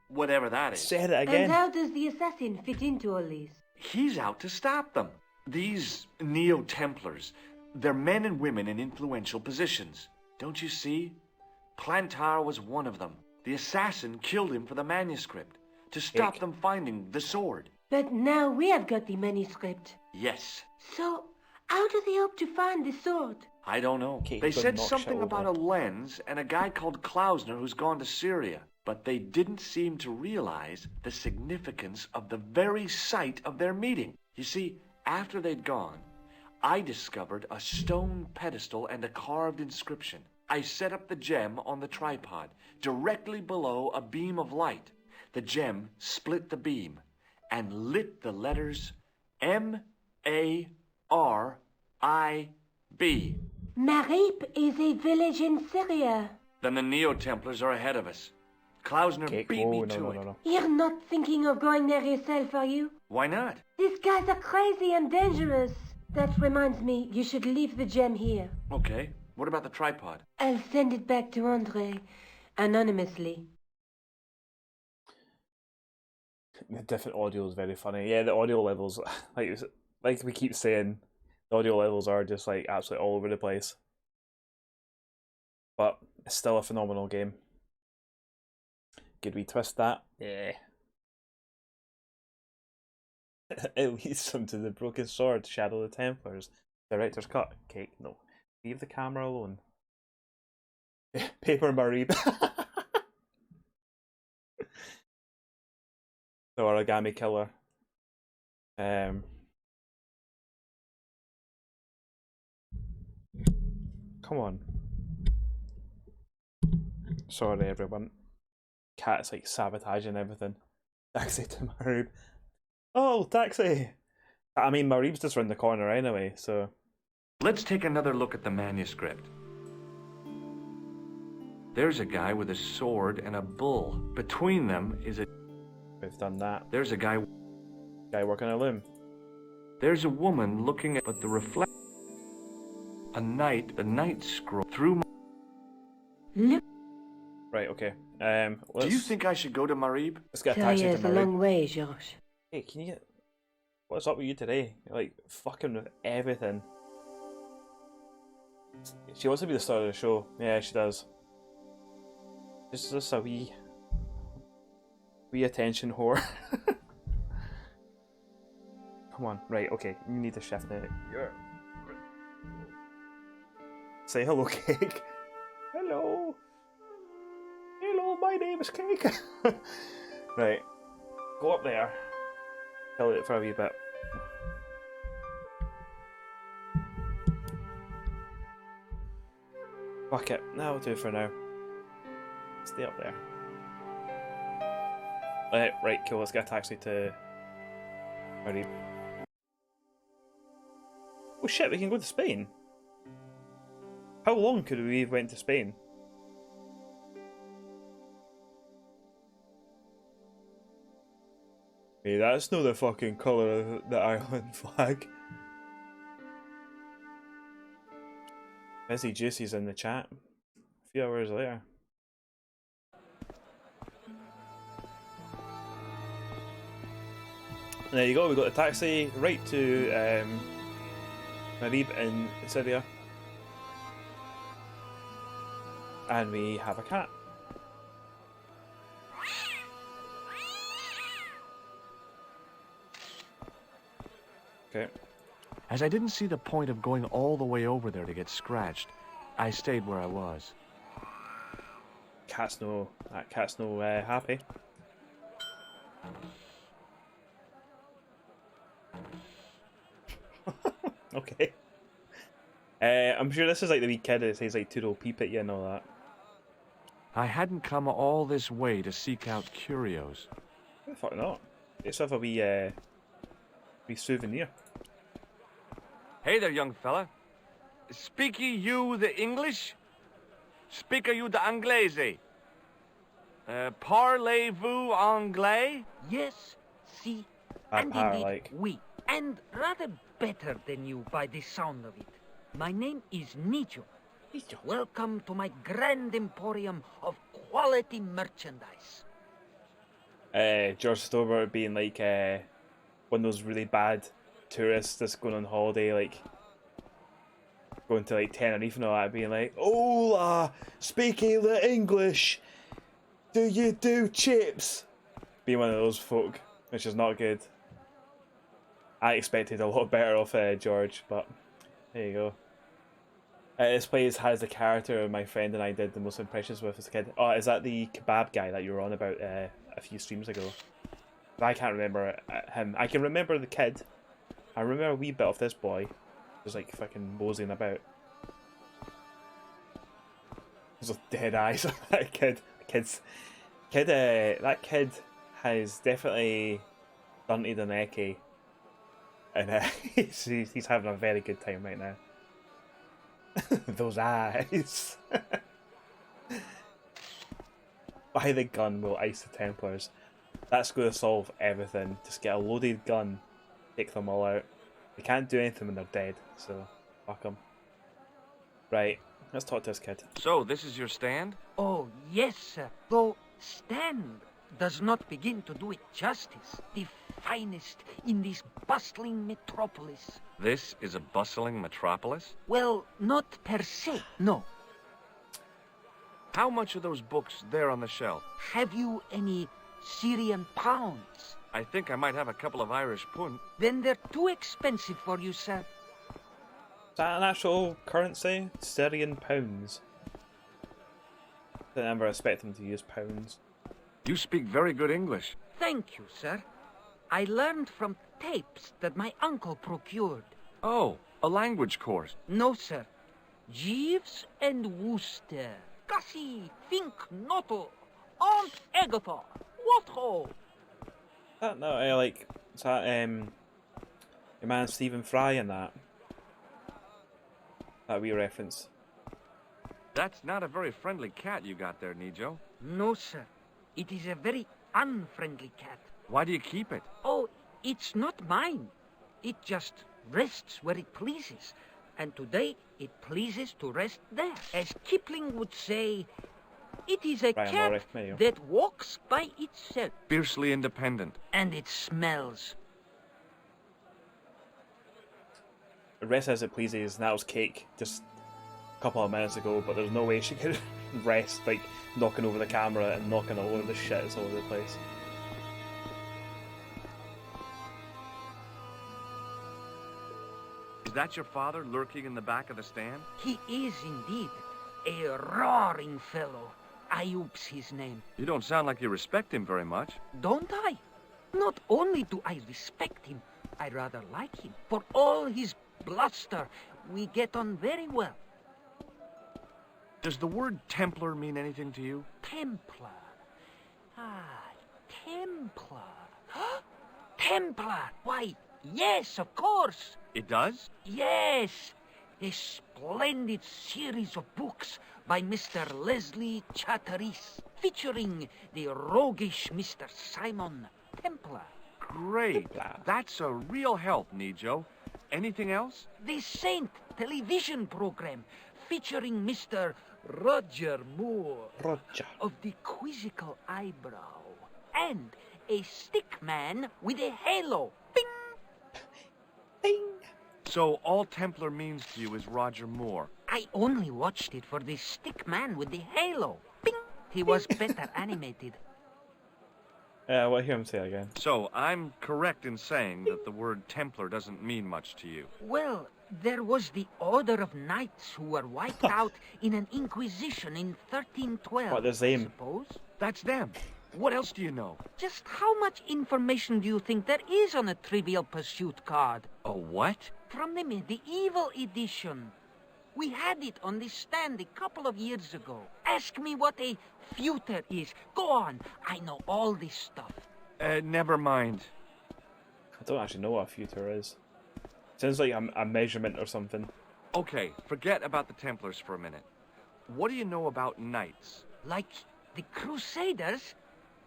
whatever that is. Say it again. And how does the assassin fit into all this? He's out to stop them. These Neo-Templars, they're men and women in influential positions. Don't you see? Plantar was one of them. The assassin killed him for the manuscript, to stop them finding the sword. But now we have got the manuscript. Yes. So, how do they hope to find the sword? I don't know. Okay, They good said knock something shit about over. a lens and a guy called Klausner who's gone to Syria. But they didn't seem to realize the significance of the very site of their meeting. You see, after they'd gone, I discovered a stone pedestal and a carved inscription. I set up the gem on the tripod, directly below a beam of light. The gem split the beam and lit the letters M-A-R-I-B. Marib is a village in Syria. Then the Neo-Templars are ahead of us. Klausner Okay, beat me no, to no, it. no, no. You're not thinking of going there yourself, are you? Why not? These guys are crazy and dangerous. That reminds me, you should leave the gem here. Okay. What about the tripod? I'll send it back to Andre, anonymously. The different audio is very funny. Yeah, the audio levels, like we keep saying, the audio levels are just like absolutely all over the place. But it's still a phenomenal game. Could we twist that? Yeah. It leads them to the Broken Sword, Shadow of the Templars. Director's cut. Cake, no. Leave the camera alone. Paper Marib. The Origami Killer. Come on. Sorry, everyone. Cat's like sabotaging everything. Taxi to Marib. Oh, taxi! I mean, Marib's just round the corner anyway, so. Let's take another look at the manuscript. There's a guy with a sword and a bull. Between them is a... We've done that. There's a guy working a loom. There's a woman looking at but the reflect. A night scroll through my... Look. Right, okay. Do you think I should go to Marib? Let's get a taxi to It's a Marib. long way, Joose. Hey, can you get... What's up with you today? You're like, fucking with everything. She wants to be the star of the show. Yeah, she does. She's just a wee attention whore. Come on, right, okay, you need to shift now. Say hello, Cake. Hello. Hello, my name is Cake. Right, go up there. Kill it for a wee bit. Fuck it, that'll do for now. Stay up there. Right, cool, let's get a taxi to Marib. Oh shit, we can go to Spain. How long could we have went to Spain? Hey, that's not the fucking colour of the island flag. Fizzy Juicy's in the chat. A few hours later. And there you go, we got a taxi right to Marib in Syria. And we have a cat. Okay. As I didn't see the point of going all the way over there to get scratched, I stayed where I was. That cat's no happy. Okay. I'm sure this is like the wee kid that says like toodle peep at you and all that. I hadn't come all this way to seek out curios. Why the fuck not? Let's have a wee souvenir. Hey there, young fella. Speak you the English? Speak you the Anglais? Parlez-vous anglais? Yes, si, And indeed, like. oui, and rather better than you by the sound of it. My name is Nico. Welcome to my grand emporium of quality merchandise. George Stobbart being like one of those really bad tourists that's going on holiday, like going to like Tenerife and all that, being like, "Hola, speaking the English. Do you do chips?" Being one of those folk, which is not good. I expected a lot better off George, but there you go. This place has the character my friend and I did the most impressions with as a kid. Oh, is that the kebab guy that you were on about a few streams ago? I can't remember him. I can remember the kid. I remember a wee bit of this boy. Just like fucking moseying about. There's dead eyes on that kid. That kid has definitely dunted an eckie. And he's having a very good time right now. Those eyes. Buy the gun, will ice the Templars. That's going to solve everything. Just get a loaded gun, take them all out. They can't do anything when they're dead, so fuck them. Right, let's talk to this kid. So, this is your stand? Oh, yes, sir. Though stand does not begin to do it justice. The finest in this bustling metropolis. This is a bustling metropolis? Well, not per se, no. How much are those books there on the shelf? Have you any Syrian pounds? I think I might have a couple of Irish pund. Then they're too expensive for you, sir. Is that an actual currency? Syrian pounds. Didn't ever expect them to use pounds. You speak very good English. Thank you, sir. I learned from tapes that my uncle procured. Oh, a language course. No, sir. Jeeves and Wooster. Gussie, Fink, Noto, Aunt Agatha. What ho? No, like, is that your man Stephen Fry in that? That wee reference. That's not a very friendly cat you got there, Nijo. No, sir. It is a very unfriendly cat. Why do you keep it? Oh, it's not mine. It just rests where it pleases. And today, it pleases to rest there. As Kipling would say, it is a cat that walks by itself. Fiercely independent. And it smells. It rests as it pleases, and that was Cake just a couple of minutes ago, but there's no way she could rest, like, knocking over the camera and knocking all over the shit all over the place. Is that your father lurking in the back of the stand? He is indeed a roaring fellow. Ayub's his name. You don't sound like you respect him very much. Don't I? Not only do I respect him, I rather like him. For all his bluster, we get on very well. Does the word Templar mean anything to you? Templar. Ah, Templar. Templar! Why, yes, of course. It does? Yes. A splendid series of books by Mr. Leslie Chatteris, featuring the roguish Mr. Simon Templar. Great. That's a real help, Nijo. Anything else? The Saint television program, featuring Mr. Roger Moore. Roger. Of the quizzical eyebrow. And a stick man with a halo. Bing! Bing! So all Templar means to you is Roger Moore. I only watched it for the stick man with the halo. Bing! He was better animated. I'll hear him say it again. So I'm correct in saying that the word Templar doesn't mean much to you. Well, there was the Order of Knights who were wiped out in an inquisition in 1312. What, the same? I suppose? That's them. What else do you know? Just how much information do you think there is on a Trivial Pursuit card? A what? From the medieval edition. We had it on the stand a couple of years ago. Ask me what a feuter is. Go on. I know all this stuff. Never mind. I don't actually know what a feuter is. Sounds like a measurement or something. Okay, forget about the Templars for a minute. What do you know about knights? Like the Crusaders,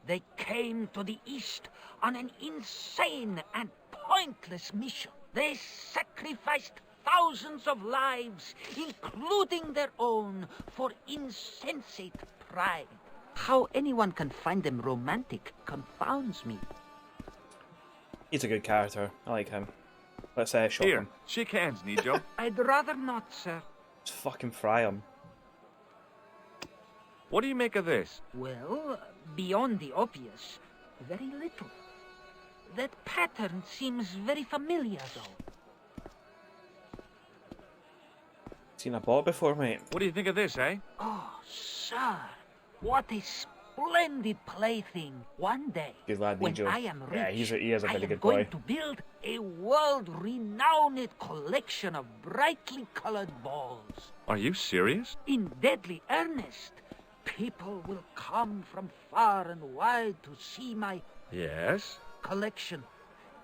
they came to the East on an insane and pointless mission. They sacrificed thousands of lives, including their own, for insensate pride. How anyone can find them romantic confounds me. He's a good character. I like him. Let's shot Here, him. shake hands, Nijo. I'd rather not, sir. Let's fucking fry him. What do you make of this? Well, beyond the obvious, very little. That pattern seems very familiar, though. Seen a ball before, mate. What do you think of this, eh? Oh, sir, what a splendid plaything. One day, Good lad, when Nijo. I am rich, Yeah, he is a I very am good going boy. to build a world-renowned collection of brightly colored balls. Are you serious? In deadly earnest. People will come from far and wide to see my Yes? collection.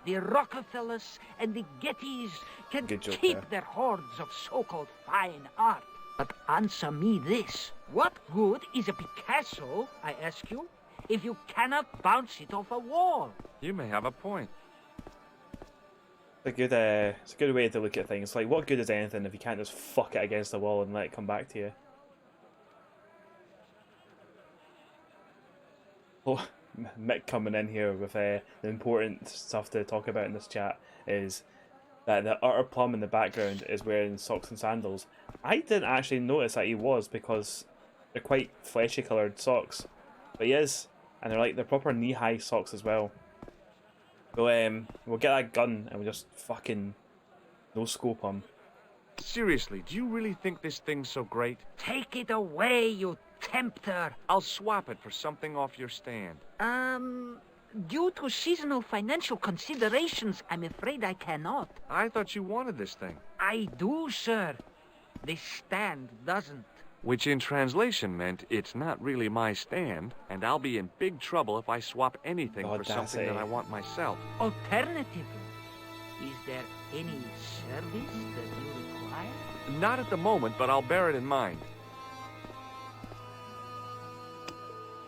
The Rockefellers and the Gettys can Good joke keep there. their hordes of so-called fine art. But answer me this. What good is a Picasso, I ask you, if you cannot bounce it off a wall? You may have a point. It's a good way to look at things. Like, what good is anything if you can't just fuck it against the wall and let it come back to you? Oh, Mick coming in here with the important stuff to talk about in this chat is that the utter plum in the background is wearing socks and sandals. I didn't actually notice that he was because they're quite fleshy coloured socks, but he is, and they're proper knee-high socks as well. So we'll get that gun and we'll just fucking no scope him. Seriously, do you really think this thing's so great? Take it away, you tempter. I'll swap it for something off your stand. Due to seasonal financial considerations, I'm afraid I cannot. I thought you wanted this thing. I do, sir. The stand doesn't. Which in translation meant it's not really my stand, and I'll be in big trouble if I swap anything for something that I want myself. Alternatively, is there any service that you require? Not at the moment, but I'll bear it in mind.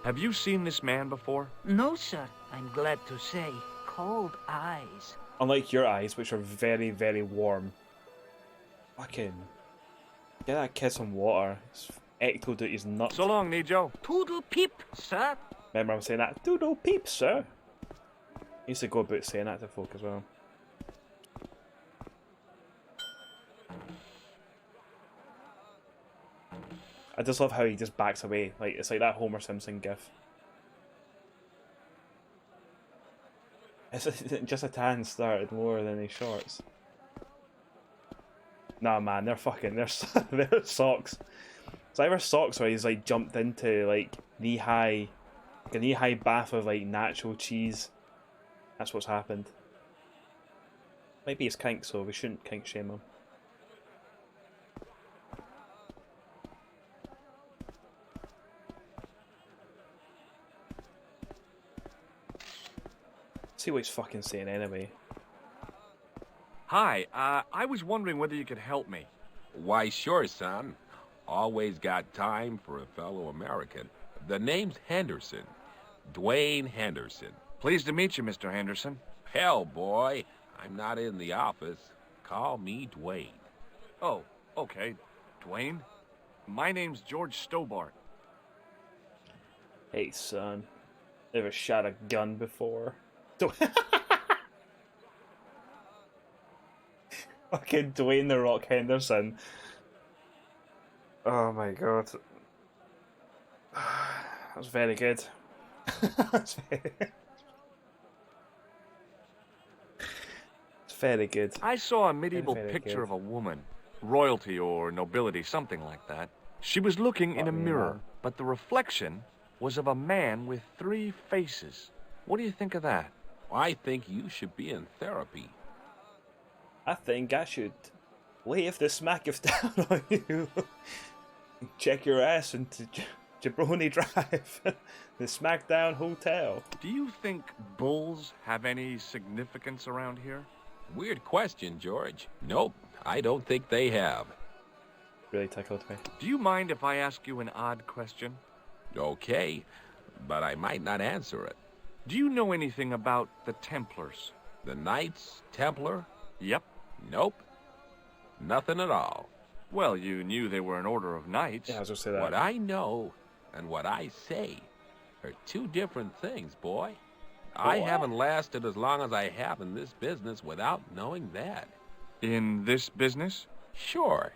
Have you seen this man before? No, sir. I'm glad to say. Cold eyes. Unlike your eyes, which are very, very warm. Fucking... Get that kid some water. It's ectoed out his nuts. So long, Nijo. Toodle peep, sir. Remember I'm saying that? Doodle peep, sir. I used to go about saying that to folk as well. I just love how he just backs away. Like, it's like that Homer Simpson gif. It's just a tan started more than his shorts. Nah, man, they're fucking, they're socks. It's either socks or he's like jumped into like knee-high, like a knee-high bath of like natural cheese. That's what's happened. Maybe he's kink, so we shouldn't kink shame him. See what he's fucking saying anyway. Hi, I was wondering whether you could help me. Why, sure, son. Always got time for a fellow American. The name's Henderson. Dwayne Henderson. Pleased to meet you, Mr. Henderson. Hell, boy, I'm not in the office. Call me Dwayne. Oh, okay. Dwayne? My name's George Stobbart. Hey, son. Ever shot a gun before? Fucking Dwayne the Rock Henderson. Oh my god. That was very good. It's very good. I saw a medieval Very picture good. of a woman. Royalty or nobility, something like that. She was looking in a mirror, but the reflection was of a man with 3 faces. What do you think of that? I think you should be in therapy. I think I should leave the smack of down on you. Check your ass into Jabroni Drive, the Smackdown Hotel. Do you think bulls have any significance around here? Weird question, George. Nope, I don't think they have. Really tickled me. Do you mind if I ask you an odd question? Okay, but I might not answer it. Do you know anything about the Templars? The Knights Templar? Yep. Nope. Nothing at all. Well, you knew they were an order of knights. Yeah, I was gonna say that. What I know and what I say are 2 different things, boy. I haven't lasted as long as I have in this business without knowing that. In this business? Sure.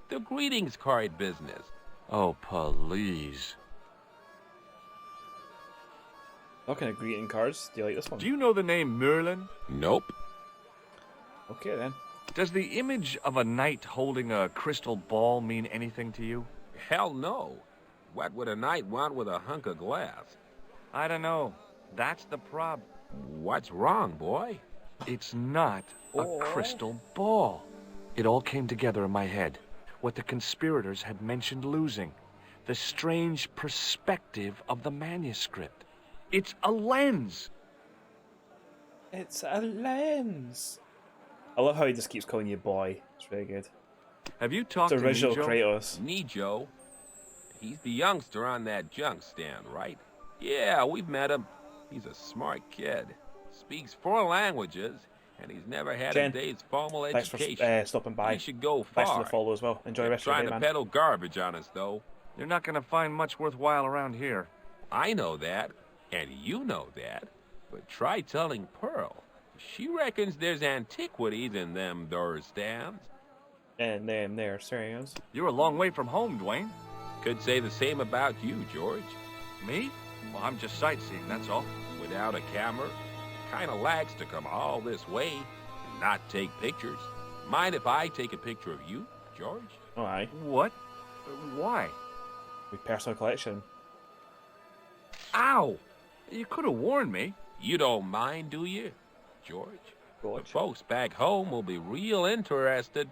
The greetings card business. Oh, please. What kind of greeting cards? Do you like this one? Do you know the name Merlin? Nope. Okay then. Does the image of a knight holding a crystal ball mean anything to you? Hell no. What would a knight want with a hunk of glass? I don't know. That's the problem. What's wrong, boy? It's not a crystal ball. It all came together in my head. What the conspirators had mentioned losing. The strange perspective of the manuscript. It's a lens. It's a lens. I love how he just keeps calling you boy. It's really good. Have you talked It's to original Nijo? Kratos. Nijo. He's the youngster on that junk stand, right? Yeah, we've met him. He's a smart kid. Speaks 4 languages, and he's never had Jen, a day's formal thanks for education. stopping by. He should go Thanks far. for the follow as well. Enjoy the rest of your Trying day, to man. peddle garbage on us, though. You're not going to find much worthwhile around here. I know that, and you know that. But try telling Pearl. She reckons there's antiquities in them there stands. And then there, serious. You're a long way from home, Dwayne. Could say the same about you, George. Me? Well, I'm just sightseeing, that's all. Without a camera, kinda lags to come all this way and not take pictures. Mind if I take a picture of you, George? Oh, aye. What? Why? With personal collection. Ow! You could have warned me. You don't mind, do you, George? George. The folks back home will be real interested.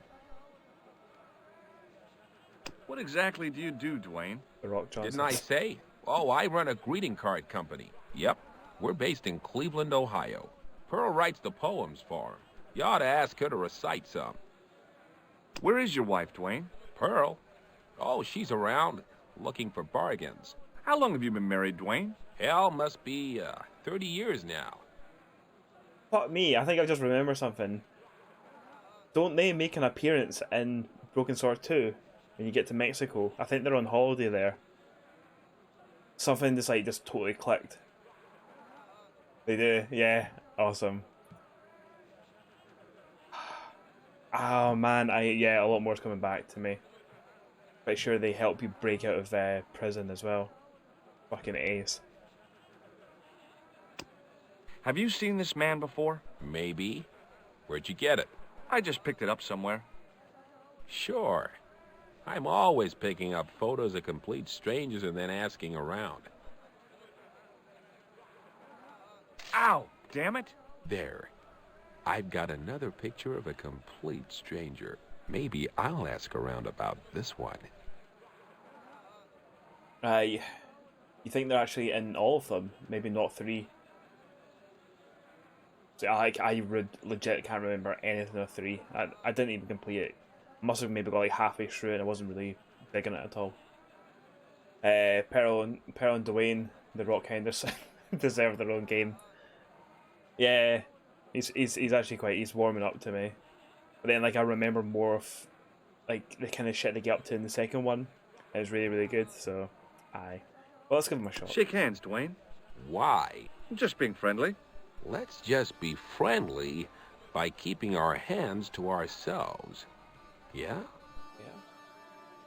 What exactly do you do, Dwayne? The Rock Johnson. Didn't I say? Oh, I run a greeting card company. Yep. We're based in Cleveland, Ohio. Pearl writes the poems for him. You ought to ask her to recite some. Where is your wife, Dwayne? Pearl? Oh, she's around, looking for bargains. How long have you been married, Dwayne? Hell, must be 30 years now. Fuck me, I think I just remember something. Don't they make an appearance in Broken Sword 2 when you get to Mexico? I think they're on holiday there. Something just totally clicked. They do, yeah, awesome. Oh man, a lot more's coming back to me. Pretty sure they help you break out of prison as well. Fucking ace. Have you seen this man before? Maybe. Where'd you get it? I just picked it up somewhere. Sure. I'm always picking up photos of complete strangers and then asking around. Ow! Damn it! There. I've got another picture of a complete stranger. Maybe I'll ask around about this one. You think they're actually in all of them? Maybe not 3. So I legit can't remember anything of 3. I didn't even complete it. Must have maybe got like halfway through and I wasn't really digging it at all. Pearl and Dwayne, the Rock Henderson, deserve their own game. Yeah, he's actually he's warming up to me. But then I remember more of the kind of shit they get up to in the second one. It was really, really good, so aye. Well, let's give him a shot. Shake hands, Dwayne. Why? Just being friendly. Let's just be friendly by keeping our hands to ourselves. Yeah?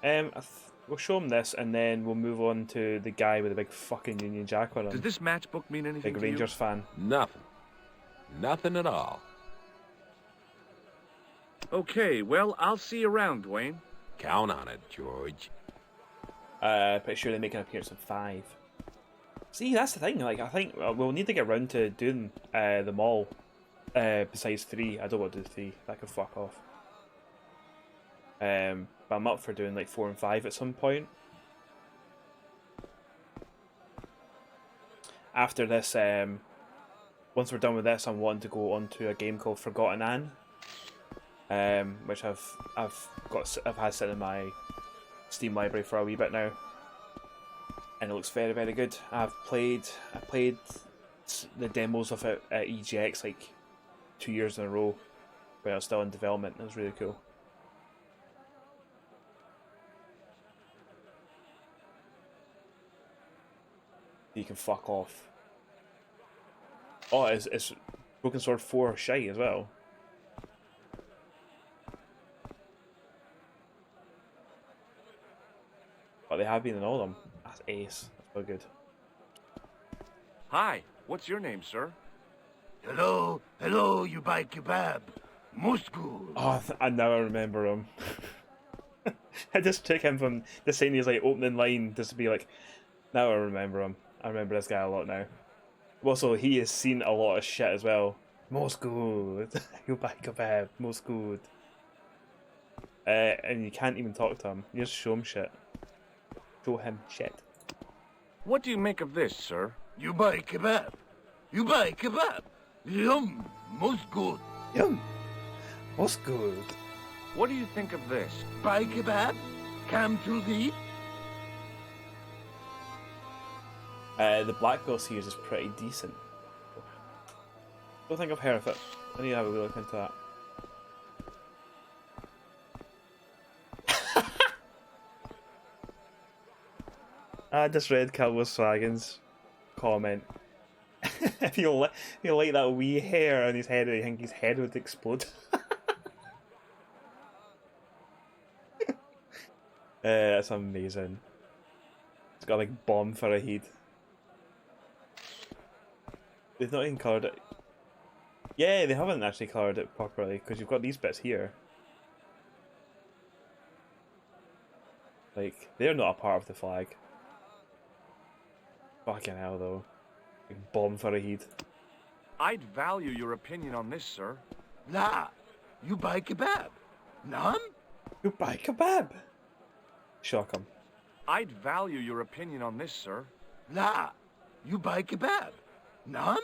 Yeah. We'll show him this, and then we'll move on to the guy with the big fucking Union Jack on him. Does this matchbook mean anything Big to Rangers you? fan. Nothing. Nothing at all. Okay, well, I'll see you around, Dwayne. Count on it, George. Pretty sure they make an appearance in 5. See, that's the thing. I think we'll need to get around to doing them all. Besides 3, I don't want to do 3. That could fuck off. But I'm up for doing 4 and 5 at some point. After this, once we're done with this, I'm wanting to go on to a game called Forgotten Anne, which I've had sitting in my Steam library for a wee bit now, and it looks very, very good. I played the demos of it at EGX 2 years in a row when it was still in development. It was really cool. You can fuck off. Oh, it's Broken Sword 4 shy as well. But they have been in all of them. That's ace. That's so good. Hi, what's your name, sir? Hello, you buy kebab. Moscow. Oh, I now remember him. I just took him from the saying his opening line just to be now I remember him. I remember this guy a lot now. Also, he has seen a lot of shit as well. Most good. You buy kebab. Most good. And you can't even talk to him. You just show him shit. Show him shit. What do you make of this, sir? You buy kebab. You buy kebab. Yum. Most good. Yum. Most good. What do you think of this? Buy kebab. Come to the... The Black Girl series is pretty decent. Don't think I've heard of it. I need to have a wee look into that. I just read Cowboy Swaggins' comment. If you like that wee hair on his head, I think his head would explode. That's amazing. It's got bomb for a head. They've not even coloured it. Yeah, they haven't actually coloured it properly because you've got these bits here. They're not a part of the flag. Fucking hell, though. Bomb for a head. I'd value your opinion on this, sir. Nah, you buy kebab. None? You buy kebab. Shock him. I'd value your opinion on this, sir. Nah, you buy kebab. None?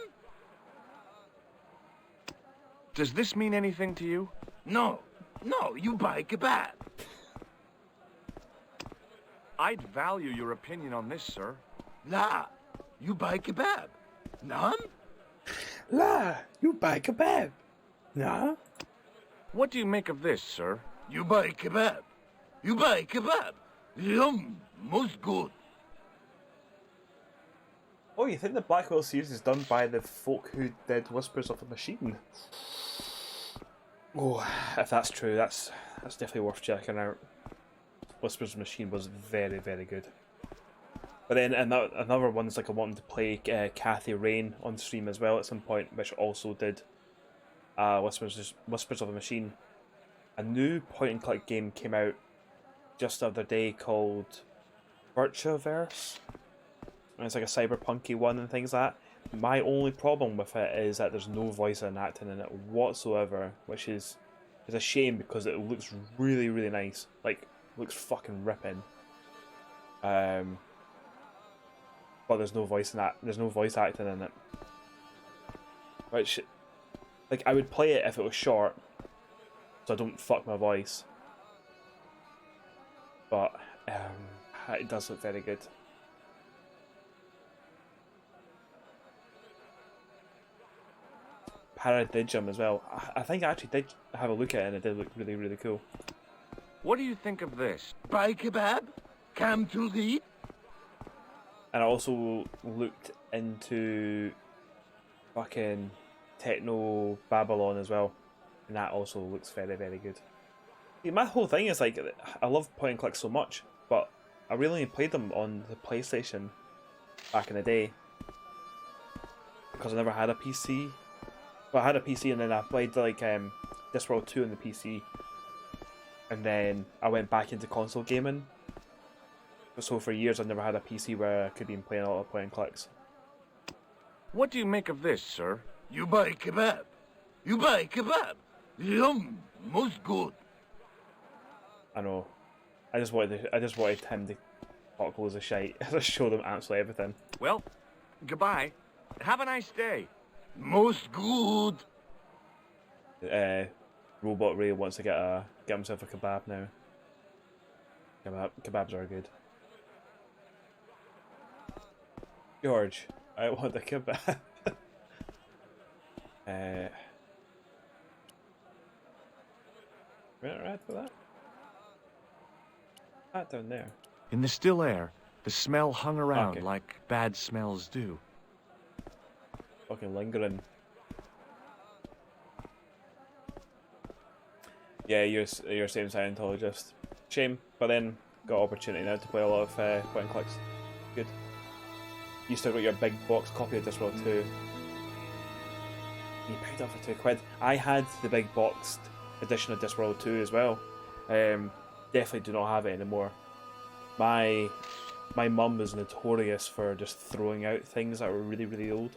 Does this mean anything to you? No, you buy kebab. I'd value your opinion on this, sir. Nah, you buy kebab. None? La, you buy kebab? Nah? What do you make of this, sir? You buy kebab? You buy kebab? Yum, most good. Oh, you think the Blackwell series is done by the folk who did Whispers of a Machine? Oh, if that's true, that's definitely worth checking out. Whispers of a Machine was very, very good. But then another one's like I wanted to play Kathy Rain on stream as well at some point, which also did Whispers of a Machine. A new point-and-click game came out just the other day called Virtuaverse. And it's like a cyberpunky one and things like that. My only problem with it is that there's no voice and acting in it whatsoever, which is a shame because it looks really, really nice. Like, looks fucking ripping. But there's no voice acting in it. Which, like, I would play it if it was short, so I don't fuck my voice. But it does look very good. Paradigm as well. I think I actually did have a look at it and it did look really, really cool. What do you think of this? Buy kebab? Come to eat? And I also looked into fucking Techno Babylon as well. And that also looks very, very good. See, my whole thing is like, I love point and click so much, but I really only played them on the PlayStation back in the day. Because I never had a PC. Well, I had a PC and then I played like Discworld 2 on the PC. And then I went back into console gaming. So for years I've never had a PC where I could be playing a lot of point and clicks. What do you make of this, sir? You buy kebab? You buy kebab? Yum, most good. I know. I just wanted him to talk loads of shite. Just show them absolutely everything. Well, goodbye. Have a nice day. Most good. Robot Ray wants to get himself a kebab now. Kebabs are good. George, I want a kebab. Right for that. That down there. In the still air, the smell hung around like bad smells do. Fucking lingering. Yeah, you're a same Scientologist. Shame, but then got opportunity now to play a lot of point and clicks. Good. You still got your big box copy of Discworld 2. You picked it up for £2. I had the big boxed edition of Discworld 2 as well. Definitely do not have it anymore. My mum was notorious for just throwing out things that were really, really old.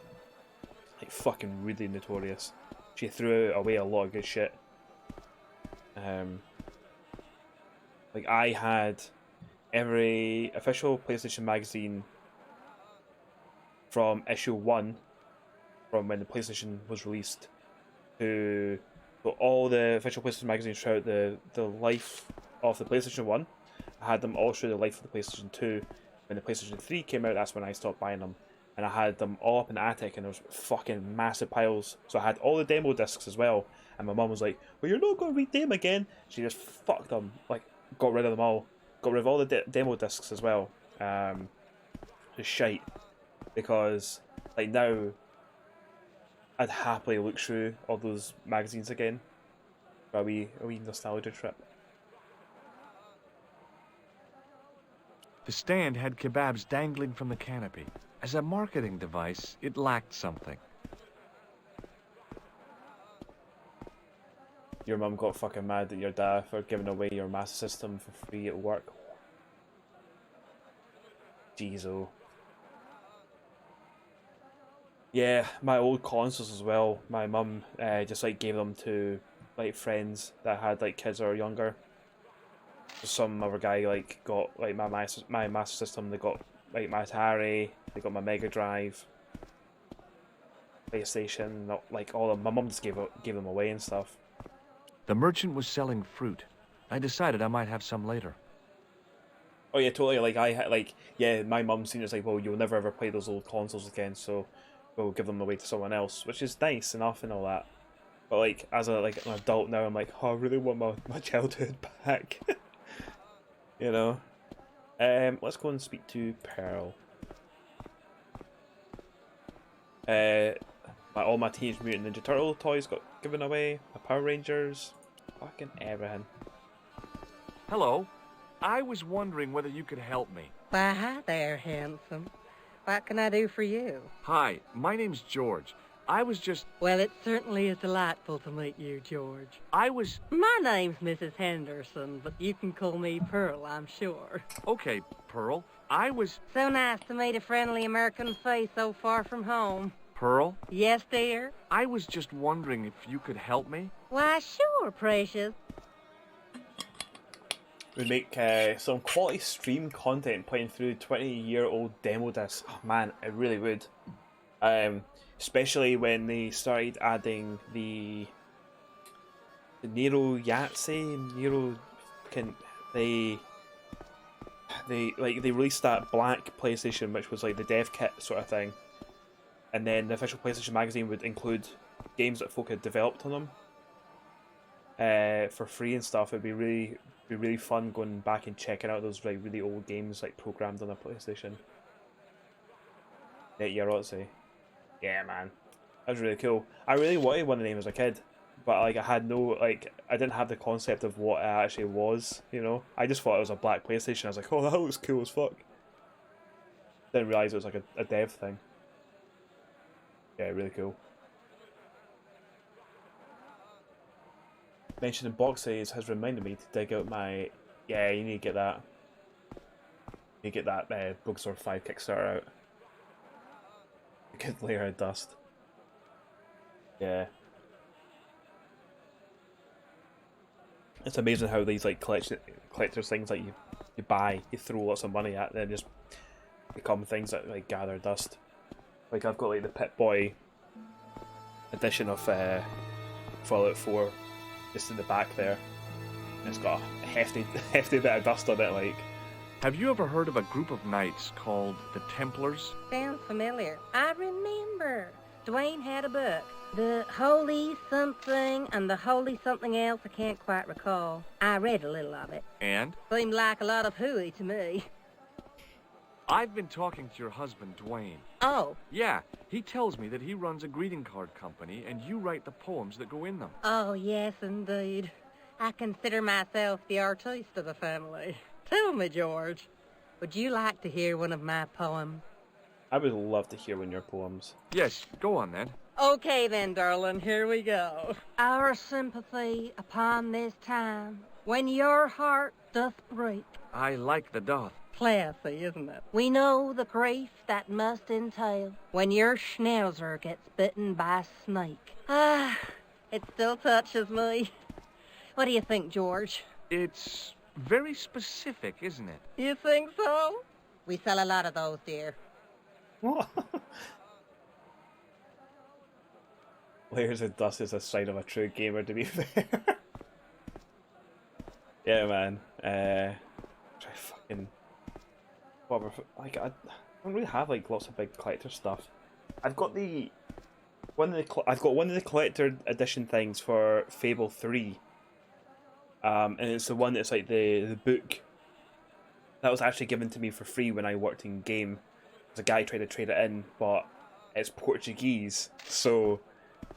Like fucking really notorious. She threw away a lot of good shit. Like I had every official PlayStation magazine from issue 1, from when the PlayStation was released, to all the official PlayStation magazines throughout the life of the PlayStation 1. I had them all through the life of the PlayStation 2. When the PlayStation 3 came out, that's when I stopped buying them. And I had them all up in the attic, and there was fucking massive piles. So I had all the demo discs as well. And my mum was like, "Well, you're not going to read them again." She just fucked them, like got rid of them all, got rid of all the demo discs as well. Just shite, because like now, I'd happily look through all those magazines again. A wee nostalgia trip. The stand had kebabs dangling from the canopy. As a marketing device, it lacked something. Your mum got fucking mad at your dad for giving away your Master System for free at work. Jeez, oh. Yeah, my old consoles as well. My mum just like gave them to like friends that had like kids or younger. Some other guy like got like my Master System. They got like my Atari. They got my Mega Drive, PlayStation. Not like all of them. My mum just gave them away and stuff. The merchant was selling fruit. I decided I might have some later. Oh yeah, totally. Like my mum seen it's like, well, you'll never ever play those old consoles again. So will give them away to someone else, which is nice enough and all that. But like as an adult now, I'm like, oh, I really want my childhood back. You know. Let's go and speak to Pearl. All my Teenage Mutant Ninja Turtle toys got given away. My Power Rangers, fucking everything. Hello. I was wondering whether you could help me. Why, hi there, handsome. What can I do for you? Hi, my name's George. I was just... Well, it certainly is delightful to meet you, George. I was... My name's Mrs. Henderson, but you can call me Pearl, I'm sure. Okay, Pearl. I was... So nice to meet a friendly American face so far from home. Pearl? Yes, dear? I was just wondering if you could help me. Why, sure, precious. We make some quality stream content playing through 20-year-old demo discs. Oh man, it really would. Especially when they started adding the Nero Yahtzee, they released that black PlayStation, which was like the dev kit sort of thing, and then the official PlayStation magazine would include games that folk had developed on them for free and stuff. It'd be really fun going back and checking out those like really old games like programmed on a PlayStation. Yeah, Odyssey. Yeah, man, that was really cool. I really wanted one of them as a kid, but like I didn't have the concept of what it actually was. You know, I just thought it was a black PlayStation. I was like, oh, that looks cool as fuck. Didn't realize it was like a dev thing. Yeah, really cool. Mentioning boxes has reminded me to dig out my... Yeah, you need to get that. You get that Bookstore 5 Kickstarter out. A good layer of dust. Yeah. It's amazing how these like collector's things like you buy, you throw lots of money at, then just become things that like gather dust. Like I've got like the Pip-Boy edition of Fallout 4 just in the back there. And it's got a hefty bit of dust on it. Like, have you ever heard of a group of knights called the Templars? Sounds familiar. I remember. Dwayne had a book. The Holy Something and the Holy Something Else, I can't quite recall. I read a little of it. And? Seemed like a lot of hooey to me. I've been talking to your husband, Dwayne. Oh. Yeah, he tells me that he runs a greeting card company and you write the poems that go in them. Oh, yes, indeed. I consider myself the artiste of the family. Tell me, George, would you like to hear one of my poems? I would love to hear one of your poems. Yes, go on then. Okay then, darling, here we go. Our sympathy upon this time, when your heart doth break. I like the doth. Classy, isn't it? We know the grief that must entail when your schnauzer gets bitten by a snake. Ah, it still touches me. What do you think, George? It's very specific, isn't it? You think so? We sell a lot of those, dear. What? Layers of dust is a sign of a true gamer, to be fair. Yeah, man. Try fucking... Whatever. Like, I don't really have like lots of big collector stuff. I've got I've got one of the collector edition things for Fable 3. And it's the one that's like the book that was actually given to me for free when I worked in game. There's a guy tried to trade it in, but it's Portuguese, so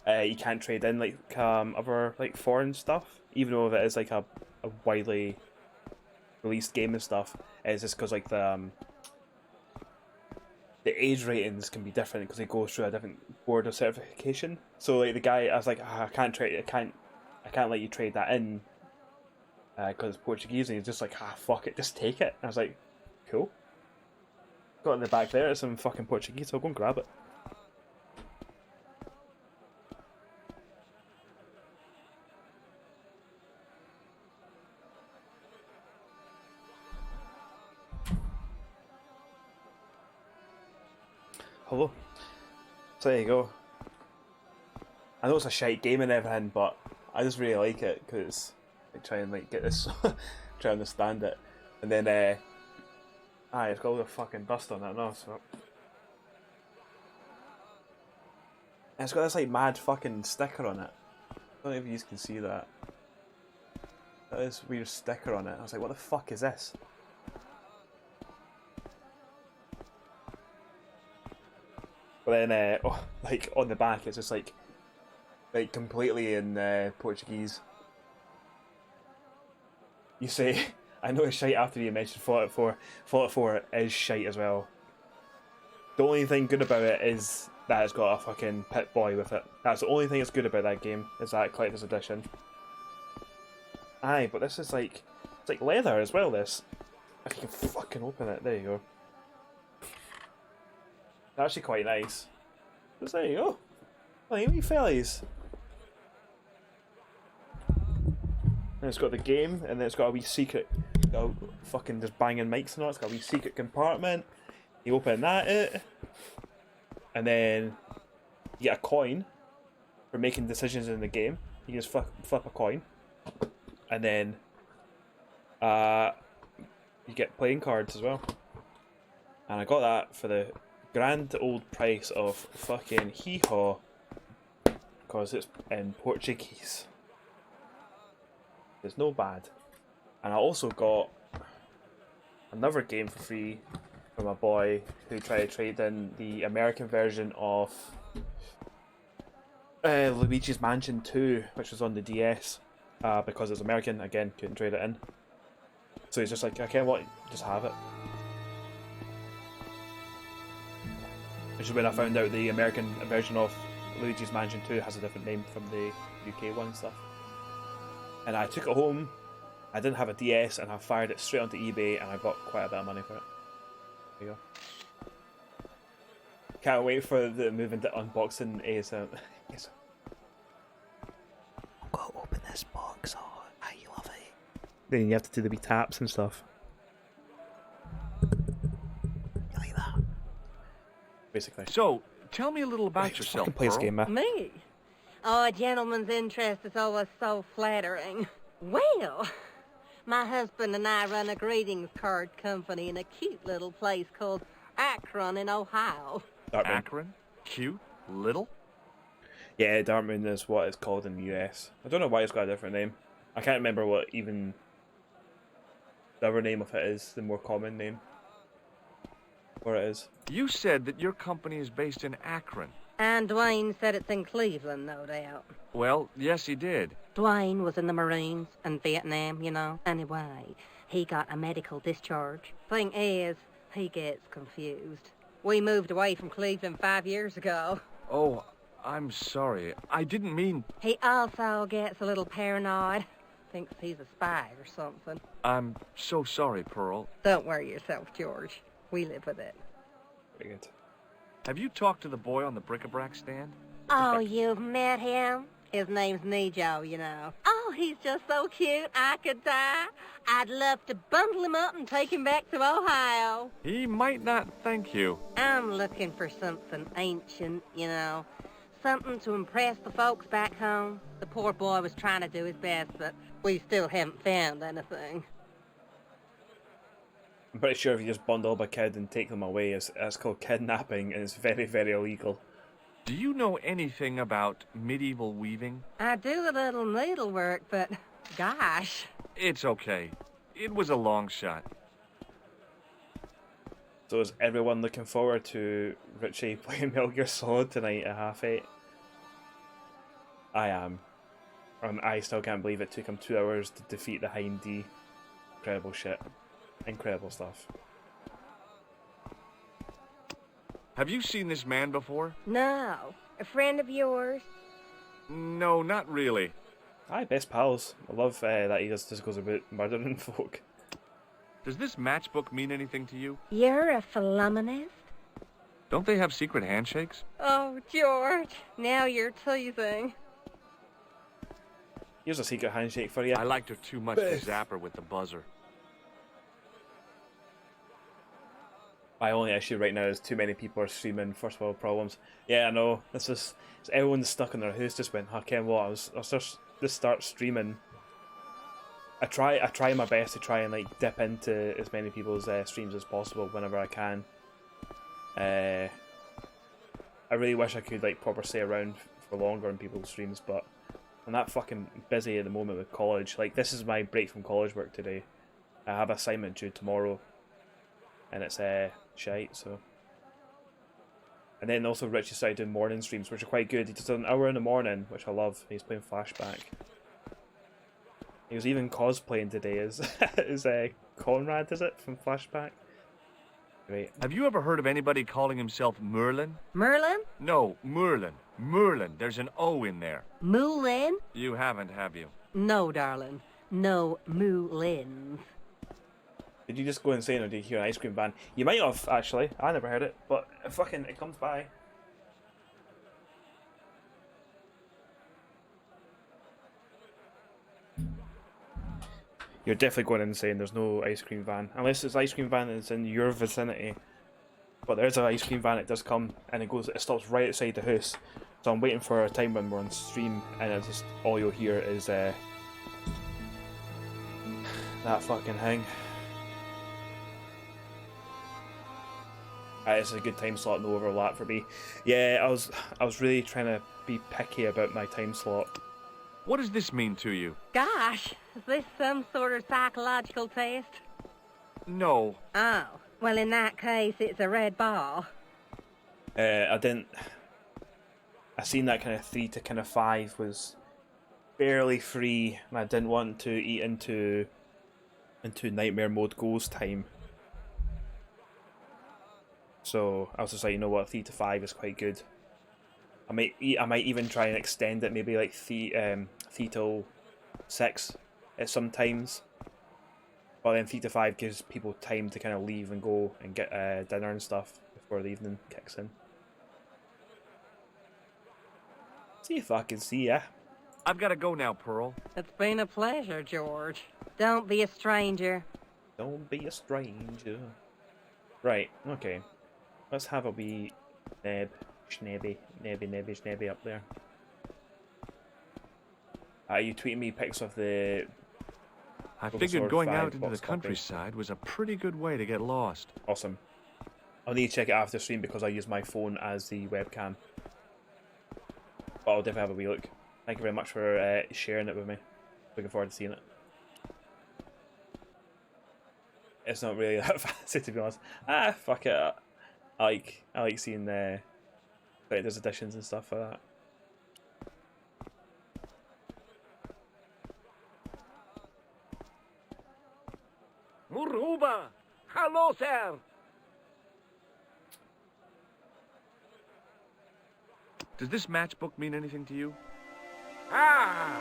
you can't trade in like other like foreign stuff, even though it is like a widely released game and stuff. It's just because like the age ratings can be different because it goes through a different board of certification. So like the guy, I was like, I can't let you trade that in because it's Portuguese, and he's just like, fuck it, just take it. And I was like, cool. Got it in the back there, it's some fucking Portuguese, so I'll go and grab it. Hello. So there you go. I know it's a shite game and everything, but I just really like it because I try and like get this, try to understand it, and then it's got all the fucking dust on it now. So And it's got this like mad fucking sticker on it. I don't know if you can see that. Got this weird sticker on it. I was like, what the fuck is this? But then, like on the back, it's just like completely in Portuguese. You say, I know it's shite after you mentioned Fallout 4. Fallout 4 is shite as well. The only thing good about it is that it's got a fucking Pit Boy with it. That's the only thing that's good about that game, is that collector's edition. Aye, but this is like, it's like leather as well, this. If you can fucking open it, there you go. Actually quite nice. Just there you go. Hey, wee fellas. And it's got the game, and then it's got a wee secret. Got fucking just banging mics and all. It's got a wee secret compartment. You open that and then you get a coin for making decisions in the game. You can just flip a coin, and then you get playing cards as well. And I got that for the grand old price of fucking hee-haw, because it's in Portuguese. It's no bad. And I also got another game for free from a boy who tried to trade in the American version of Luigi's Mansion 2, which was on the DS. Because it's American, again, couldn't trade it in. So he's just like, okay, what? Just have it. Which is when I found out the American version of Luigi's Mansion 2 has a different name from the UK one and stuff. And I took it home, I didn't have a DS, and I fired it straight onto eBay, and I got quite a bit of money for it. There you go. Can't wait for the move into unboxing ASM. I've got to open this box, oh, I love it. Then you have to do the wee taps and stuff. You like that? Basically. So, tell me a little about yourself, Fucking play this Pearl. game, man. Me? Oh, a gentleman's interest is always so flattering. Well, my husband and I run a greetings card company in a cute little place called Akron in Ohio. Dartmoon. Akron? Cute? Little? Yeah, Dartmoon is what it's called in the US. I don't know why it's got a different name. I can't remember what even the other name of it is, the more common name for it is. You said that your company is based in Akron. And Dwayne said it's in Cleveland, no doubt. Well, yes, he did. Dwayne was in the Marines in Vietnam, you know. Anyway, he got a medical discharge. Thing is, he gets confused. We moved away from Cleveland 5 years ago. Oh, I'm sorry. I didn't mean... He also gets a little paranoid. Thinks he's a spy or something. I'm so sorry, Pearl. Don't worry yourself, George. We live with it. Very good. Have you talked to the boy on the bric-a-brac stand? Oh, you've met him? His name's Nico, you know. Oh, he's just so cute, I could die. I'd love to bundle him up and take him back to Ohio. He might not thank you. I'm looking for something ancient, you know. Something to impress the folks back home. The poor boy was trying to do his best, but we still haven't found anything. I'm pretty sure if you just bundle up a kid and take them away, it's called kidnapping, and it's very, very illegal. Do you know anything about medieval weaving? I do a little needlework, but gosh. It's okay. It was a long shot. So is everyone looking forward to Richie playing Metal Gear Solid tonight at 8:30? I am. I still can't believe it took him 2 hours to defeat the Hind D. Incredible shit. Incredible stuff. Have you seen this man before? No. A friend of yours? No, not really. Aye, best pals. I love that he just goes about murdering folk. Does this matchbook mean anything to you? You're a philommenist? Don't they have secret handshakes? Oh, George. Now you're teasing. Here's a secret handshake for you. I liked her too much to zap her with the buzzer. My only issue right now is too many people are streaming first world problems. Yeah, I know. This is everyone's stuck in their house. Just went, I can't what. I'll just start streaming. I try my best to try and like dip into as many people's streams as possible whenever I can. I really wish I could like proper stay around for longer on people's streams, but I'm that fucking busy at the moment with college. Like, this is my break from college work today. I have assignment due tomorrow, and it's shite, so. And then also Richie started doing morning streams, which are quite good. He does an hour in the morning, which I love. He's playing Flashback. He was even cosplaying today as Conrad, is it, from Flashback? Great. Have you ever heard of anybody calling himself Merlin? Merlin? No, Merlin. Merlin. There's an O in there. Moulin? You haven't, have you? No, darling. No Moulins. Did you just go insane or did you hear an ice cream van? You might have, actually. I never heard it, but fucking, it comes by. You're definitely going insane. There's no ice cream van. Unless it's ice cream van that's in your vicinity. But there's an ice cream van that does come and it stops right outside the house. So I'm waiting for a time when we're on stream and it's just all you'll hear is that fucking thing. It's a good time slot, no overlap for me. Yeah, I was really trying to be picky about my time slot. What does this mean to you? Gosh, is this some sort of psychological test? No. Oh, well in that case it's a red ball. I seen that kind of 3 to kind of 5 was barely free, and I didn't want to eat into Nightmare Mode Ghost time. So I was just like, you know what, 3 to 5 is quite good. I might even try and extend it, maybe like 3 till 6 at some times. But then 3 to 5 gives people time to kind of leave and go and get dinner and stuff before the evening kicks in. See if I can see ya. I've got to go now, Pearl. It's been a pleasure, George. Don't be a stranger. Don't be a stranger. Right, okay. Let's have a wee nebby up there. You tweeted me pics of the... I figured going out into the countryside was a pretty good way to get lost. Awesome. I'll need to check it after stream because I use my phone as the webcam. But I'll definitely have a wee look. Thank you very much for sharing it with me. Looking forward to seeing it. It's not really that fancy, to be honest. Fuck it. I like seeing there's editions and stuff like that. Muruba! Hello, sir! Does this matchbook mean anything to you? Ah!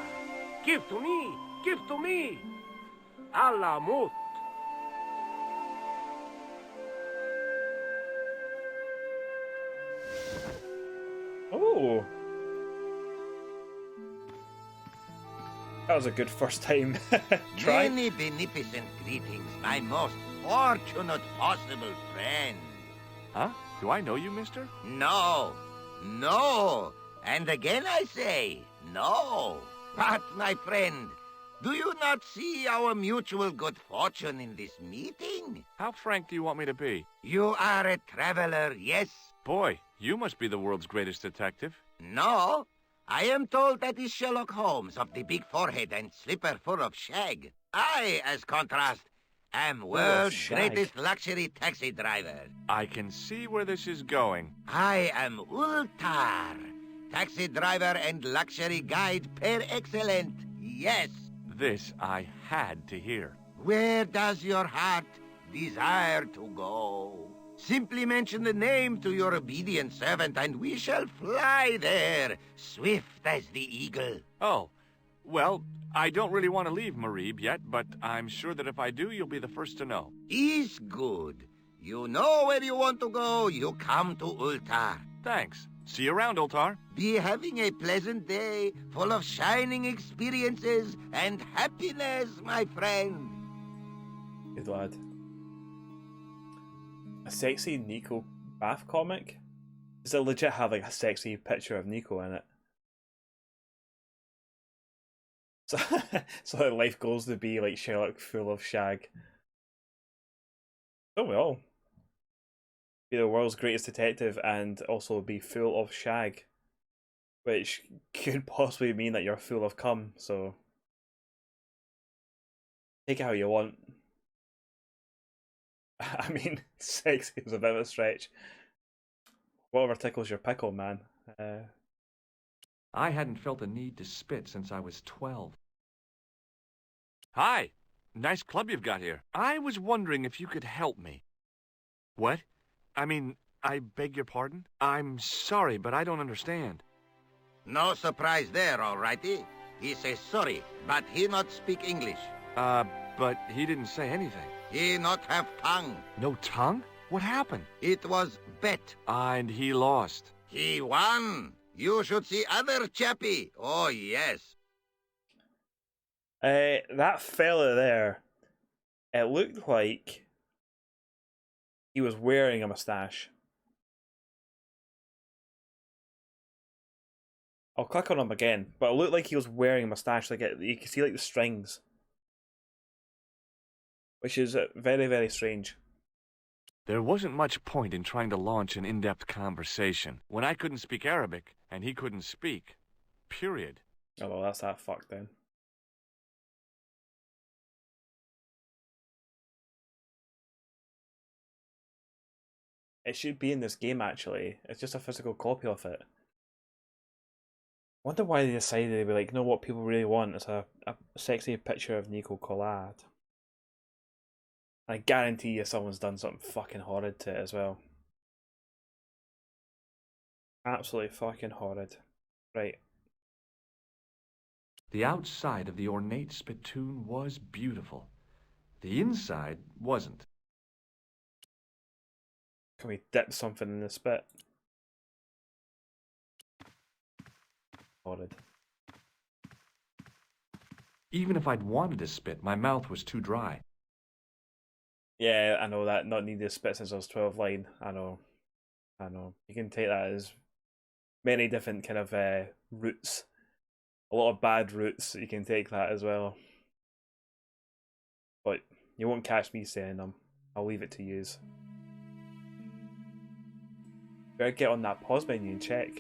Give to me! Give to me! Allah mut! Oh! That was a good first time try. Many beneficent greetings, my most fortunate possible friend. Huh? Do I know you, mister? No. No. And again I say, no. But, my friend, do you not see our mutual good fortune in this meeting? How frank do you want me to be? You are a traveler, yes? Boy, you must be the world's greatest detective. No. I am told that is Sherlock Holmes of the big forehead and slipper full of shag. I, as contrast, am world's greatest luxury taxi driver. I can see where this is going. I am Ultar, taxi driver and luxury guide per excellent. Yes. This I had to hear. Where does your heart desire to go? Simply mention the name to your obedient servant, and we shall fly there, swift as the eagle. Oh, well, I don't really want to leave Marib yet, but I'm sure that if I do, you'll be the first to know. Is good. You know where you want to go, you come to Ultar. Thanks. See you around, Ultar. Be having a pleasant day, full of shining experiences and happiness, my friend. Good lad. A sexy Nico bath comic? Does it legit have like a sexy picture of Nico in it? So life goes to be like Sherlock full of shag. Don't we all? be the world's greatest detective and also be full of shag, which could possibly mean that you're full of cum, so take it how you want. I mean, sexy is a bit of a stretch. Whatever tickles your pickle, man. I hadn't felt the need to spit since I was 12. Hi. Nice club you've got here. I was wondering if you could help me. What? I mean, I beg your pardon? I'm sorry, but I don't understand. No surprise there, all righty. He says sorry, but he not speak English. But he didn't say anything. He not have tongue. No tongue? What happened? It was bet. And he lost. He won. You should see other chappie. Oh, yes. That fella there, it looked like he was wearing a mustache. I'll click on him again, but it looked like he was wearing a mustache. Like you can see like the strings, which is very, very strange. There wasn't much point in trying to launch an in-depth conversation when I couldn't speak Arabic and he couldn't speak. Period. Oh well, that's that fuck then. It should be in this game actually. It's just a physical copy of it. I wonder why they decided to be like, you know what people really want is a sexy picture of Nico Collard. I guarantee you someone's done something fucking horrid to it as well. Absolutely fucking horrid. Right. The outside of the ornate spittoon was beautiful. The inside wasn't. Can we dip something in the spit? Horrid. Even if I'd wanted to spit, my mouth was too dry. Yeah, I know that. Not needed to spit since I was 12 line. I know. You can take that as many different kind of routes. A lot of bad routes. You can take that as well. But you won't catch me saying them. I'll leave it to yous. Better get on that pause menu and check.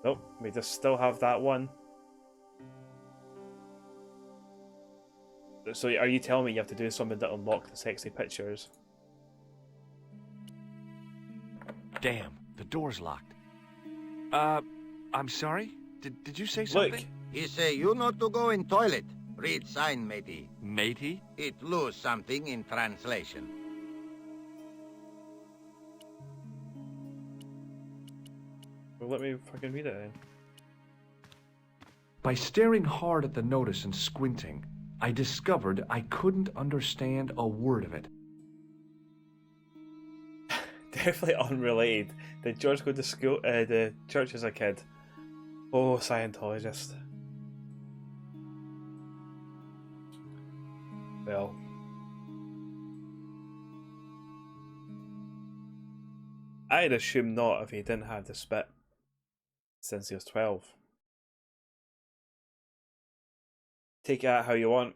Nope, we just still have that one. So are you telling me you have to do something to unlock the sexy pictures? Damn, the door's locked. I'm sorry? Did you say something? Look. He say you not to go in toilet. Read sign, matey. Matey? It lose something in translation. Well, let me fucking read it then. By staring hard at the notice and squinting, I discovered I couldn't understand a word of it. Definitely unrelated. Did George go to school, the church as a kid? Oh, Scientologist. Well. I'd assume not if he didn't have the spit since he was 12. Take it how you want.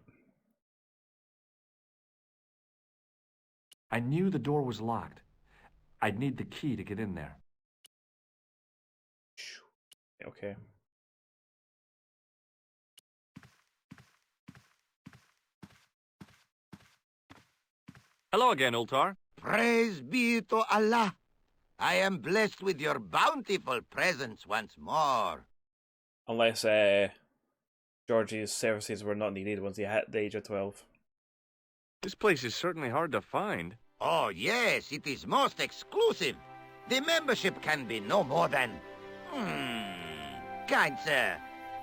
I knew the door was locked. I'd need the key to get in there. Okay. Hello again, Ultar. Praise be to Allah. I am blessed with your bountiful presence once more. Unless Georgie's services were not needed once he hit the age of 12. This place is certainly hard to find. Oh, yes, it is most exclusive. The membership can be no more than... Kind sir,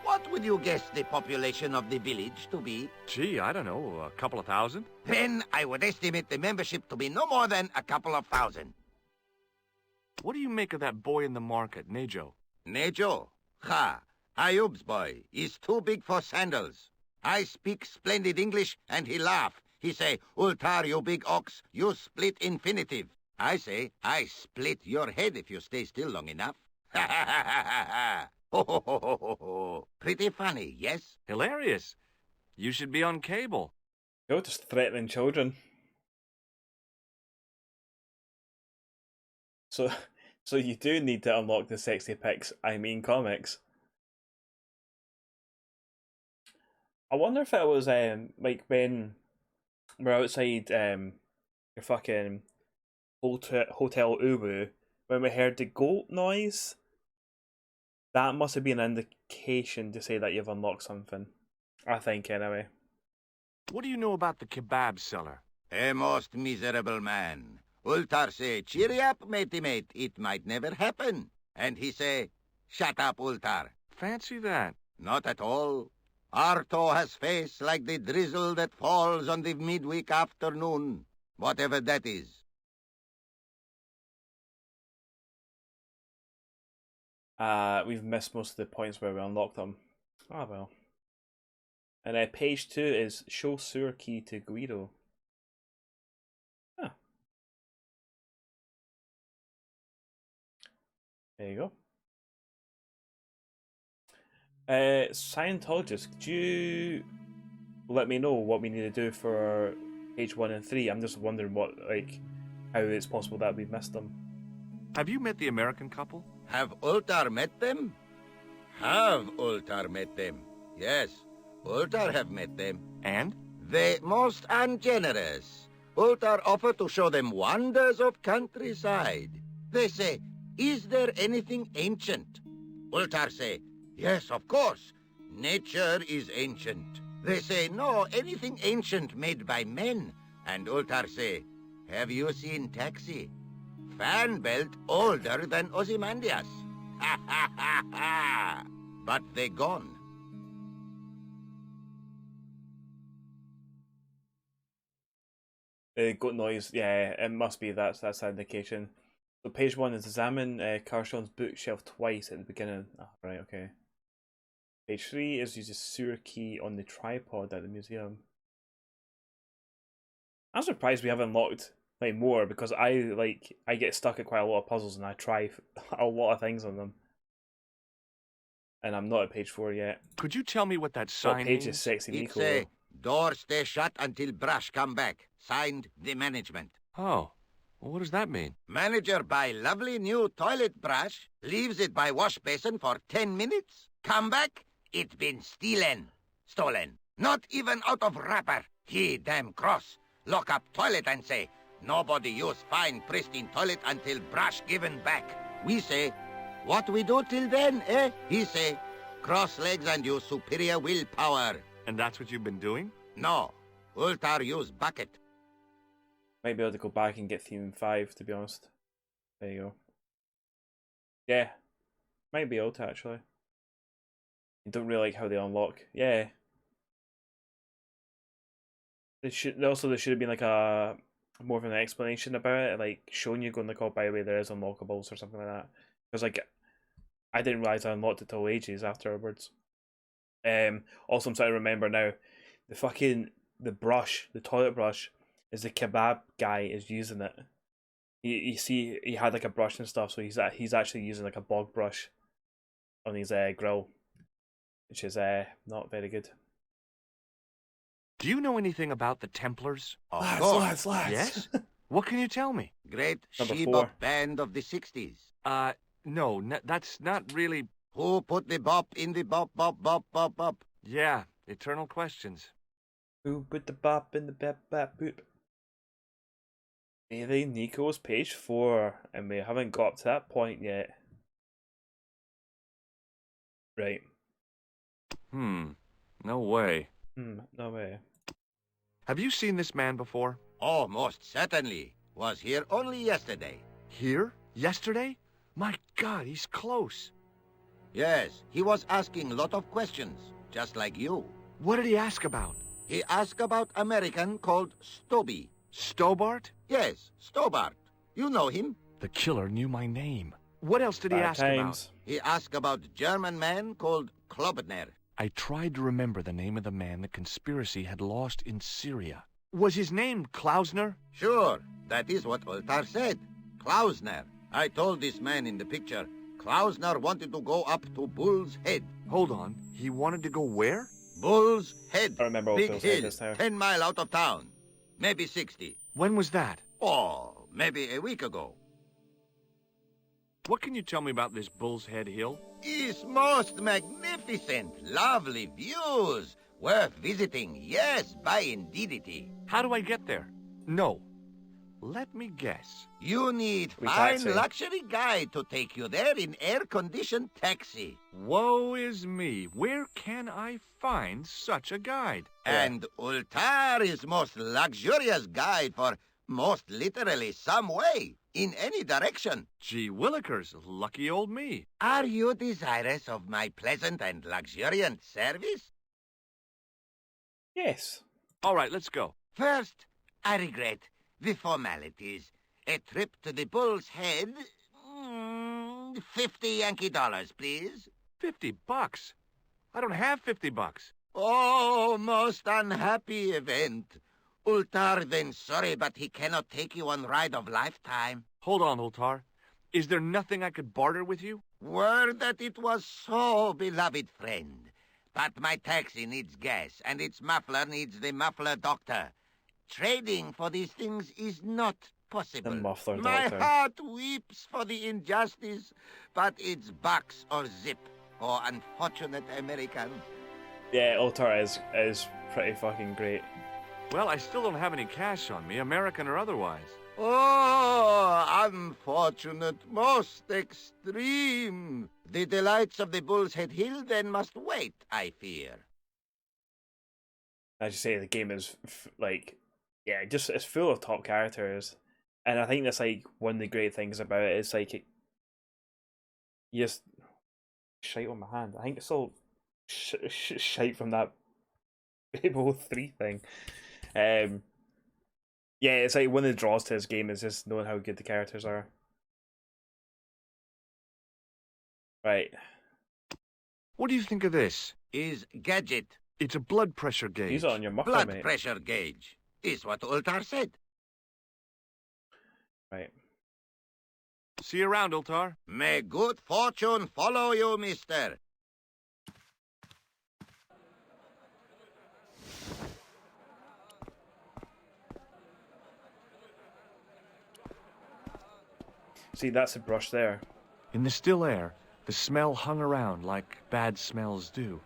what would you guess the population of the village to be? Gee, I don't know, a couple of thousand? Then I would estimate the membership to be no more than a couple of thousand. What do you make of that boy in the market, Nejo? Nejo? Ha! Ayub's boy is too big for sandals. I speak splendid English and he laugh. He say, Ultar, you big ox, you split infinitive. I say, I split your head if you stay still long enough. Ha ha ha ha ha ha! Ho ho ho ho ho ho! Pretty funny, yes? Hilarious. You should be on cable. You're just threatening children. So, so you do need to unlock the sexy pics. I mean, comics. I wonder if it was like when we're outside your fucking hotel Ubu when we heard the goat noise. That must have been an indication to say that you've unlocked something. I think anyway. What do you know about the kebab seller? A most miserable man. Ultar say, cheery up, matey mate, it might never happen. And he say, shut up, Ultar. Fancy that. Not at all. Arto has face like the drizzle that falls on the midweek afternoon, whatever that is. We've missed most of the points where we unlocked them. Ah well. And page 2 is show sewer key to Guido. Huh. There you go. Scientologist, could you let me know what we need to do for page 1 and 3? I'm just wondering how it's possible that we've missed them. Have you met the American couple? Have Ultar met them? Have Ultar met them? Yes, Ultar have met them. And? They most ungenerous. Ultar offer to show them wonders of countryside. They say, is there anything ancient? Ultar say, yes, of course. Nature is ancient. They say, no, anything ancient made by men. And Ultar say, have you seen Taxi? Fan belt older than Ozymandias. Ha ha ha ha! But they gone. Goat noise, yeah, it must be that's the indication. So page 1 is examine Carshon's bookshelf twice at the beginning. Oh, right, okay. Page 3 is use a sewer key on the tripod at the museum. I'm surprised we haven't unlocked more because I get stuck at quite a lot of puzzles and I try a lot of things on them. And I'm not at page 4 yet. Could you tell me what that sign page means? is sexy It Nico. say, door stay shut until brush come back. Signed, the management. Oh, well, what does that mean? Manager buy lovely new toilet brush, leaves it by wash basin for 10 minutes. Come back, it been stolen. Not even out of wrapper. He damn cross. Lock up toilet and say, nobody use fine pristine toilet until brush given back. We say, what we do till then, eh? He say, cross legs and use superior willpower. And that's what you've been doing? No. Ultar use bucket. Might be able to go back and get theme 5, to be honest. There you go. Yeah. Might be able to, actually. I don't really like how they unlock. Yeah. There should have been like a more of an explanation about it, like showing you going like, oh, by the way, there is unlockables or something like that. Because like I didn't realize I unlocked it till ages afterwards. Also, I'm starting to remember now, the brush, the toilet brush, is the kebab guy is using it. You see, he had like a brush and stuff, so he's actually using like a bog brush on his grill, which is not very good. Do you know anything about the Templars? Lads. Yes? What can you tell me? Great Number she-bop 4. band of the 60s. No, that's not really... Who put the bop in the bop, bop, bop, bop, bop? Yeah, eternal questions. Who put the bop in the bap boop? Maybe Nico's page 4, and we haven't got to that point yet. Right. No way. No way. Have you seen this man before? Oh, most certainly. Was here only yesterday. Here? Yesterday? My God, he's close. Yes, he was asking lot of questions, just like you. What did he ask about? He asked about American called Stobby. Stobbart? Yes, Stobbart. You know him. The killer knew my name. What else did he ask about? He asked about German man called Klobner. I tried to remember the name of the man the conspiracy had lost in Syria. Was his name Klausner? Sure, that is what Ultar said. Klausner. I told this man in the picture, Klausner wanted to go up to Bull's Head. Hold on, he wanted to go where? Bull's Head. I remember Big Bull's hill, Head is now. 10 mile out of town. Maybe 60. When was that? Oh, maybe a week ago. What can you tell me about this Bull's Head Hill? It's most magnificent. Lovely views. Worth visiting. Yes, by indeedity. How do I get there? No. Let me guess. You need fine luxury guide to take you there in air-conditioned taxi. Woe is me. Where can I find such a guide? And Ultar is most luxurious guide for most literally some way, in any direction. Gee willikers, lucky old me. Are you desirous of my pleasant and luxuriant service? Yes. All right, let's go. First, I regret the formalities. A trip to the Bull's Head. 50 Yankee dollars, please. $50? I don't have $50. Oh, most unhappy event. Ultar then sorry, but he cannot take you on ride of lifetime. Hold on, Ultar. Is there nothing I could barter with you? Word that it was so, beloved friend. But my taxi needs gas, and its muffler needs the muffler doctor. Trading for these things is not possible. The muffler My doctor. heart weeps for the injustice, but it's bucks or zip for unfortunate American. Yeah, Ultar is pretty fucking great. Well, I still don't have any cash on me, American or otherwise. Oh, unfortunate, most extreme. The delights of the Bull's Head Hill then must wait, I fear. As you say, the game is just it's full of top characters, and I think that's like one of the great things about it. It's like you just shite on my hand. I think it's all shite from that Fable 3 thing. Yeah, it's like one of the draws to this game is just knowing how good the characters are. Right. What do you think of this? Is gadget. It's a blood pressure gauge. Use it on your muffler, Blood mate. pressure gauge. Is what Ultar said. Right. See you around, Ultar. May good fortune follow you, mister. See, that's a brush there. In the still air, the smell hung around like bad smells do.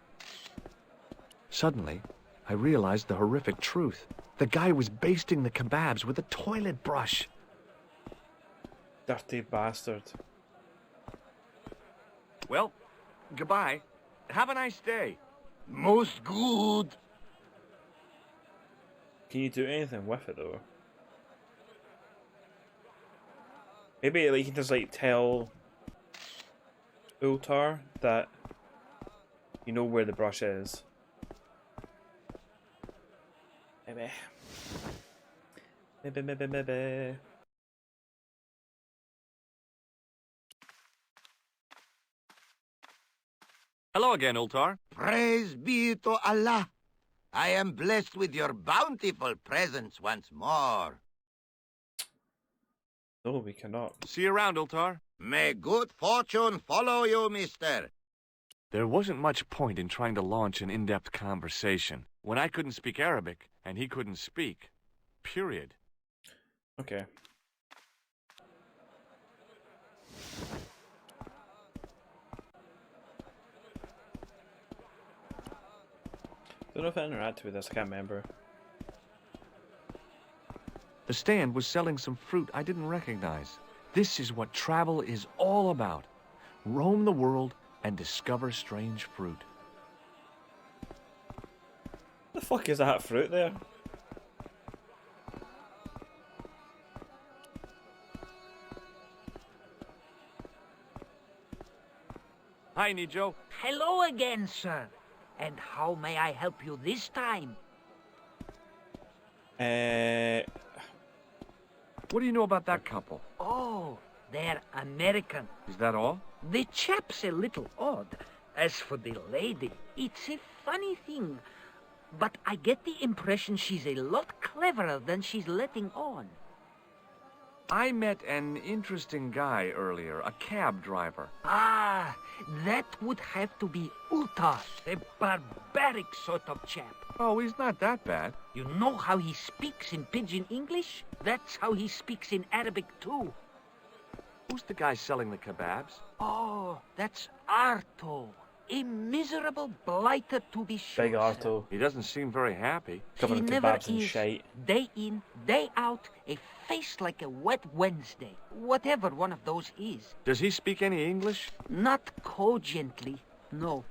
Suddenly, I realized the horrific truth. The guy was basting the kebabs with a toilet brush. Dirty bastard. Well, goodbye. Have a nice day. Most good. Can you do anything with it though? Maybe like, you can just like tell Ultar that you know where the brush is. Maybe. Hello again, Ultar. Praise be to Allah. I am blessed with your bountiful presence once more. No, we cannot. See you around, Ultar. May good fortune follow you, mister. There wasn't much point in trying to launch an in-depth conversation when I couldn't speak Arabic and he couldn't speak. Period. Okay. Don't know if I interacted with this, I can't remember. The stand was selling some fruit I didn't recognize. This is what travel is all about. Roam the world and discover strange fruit. The fuck is that fruit there? Hi, Nico. Hello again, sir. And how may I help you this time? What do you know about that couple? Oh, they're American. Is that all? The chap's a little odd. As for the lady, it's a funny thing. But I get the impression she's a lot cleverer than she's letting on. I met an interesting guy earlier, a cab driver. Ah, that would have to be Ultar, a barbaric sort of chap. Oh, he's not that bad. You know how he speaks in pidgin English? That's how he speaks in Arabic too. Who's the guy selling the kebabs? Oh, that's Arto. A miserable blighter to be sure. Big Arto. He doesn't seem very happy. Covered in He never kebabs and is. shite. Day in, day out, a face like a wet Wednesday. Whatever one of those is. Does he speak any English? Not cogently, no.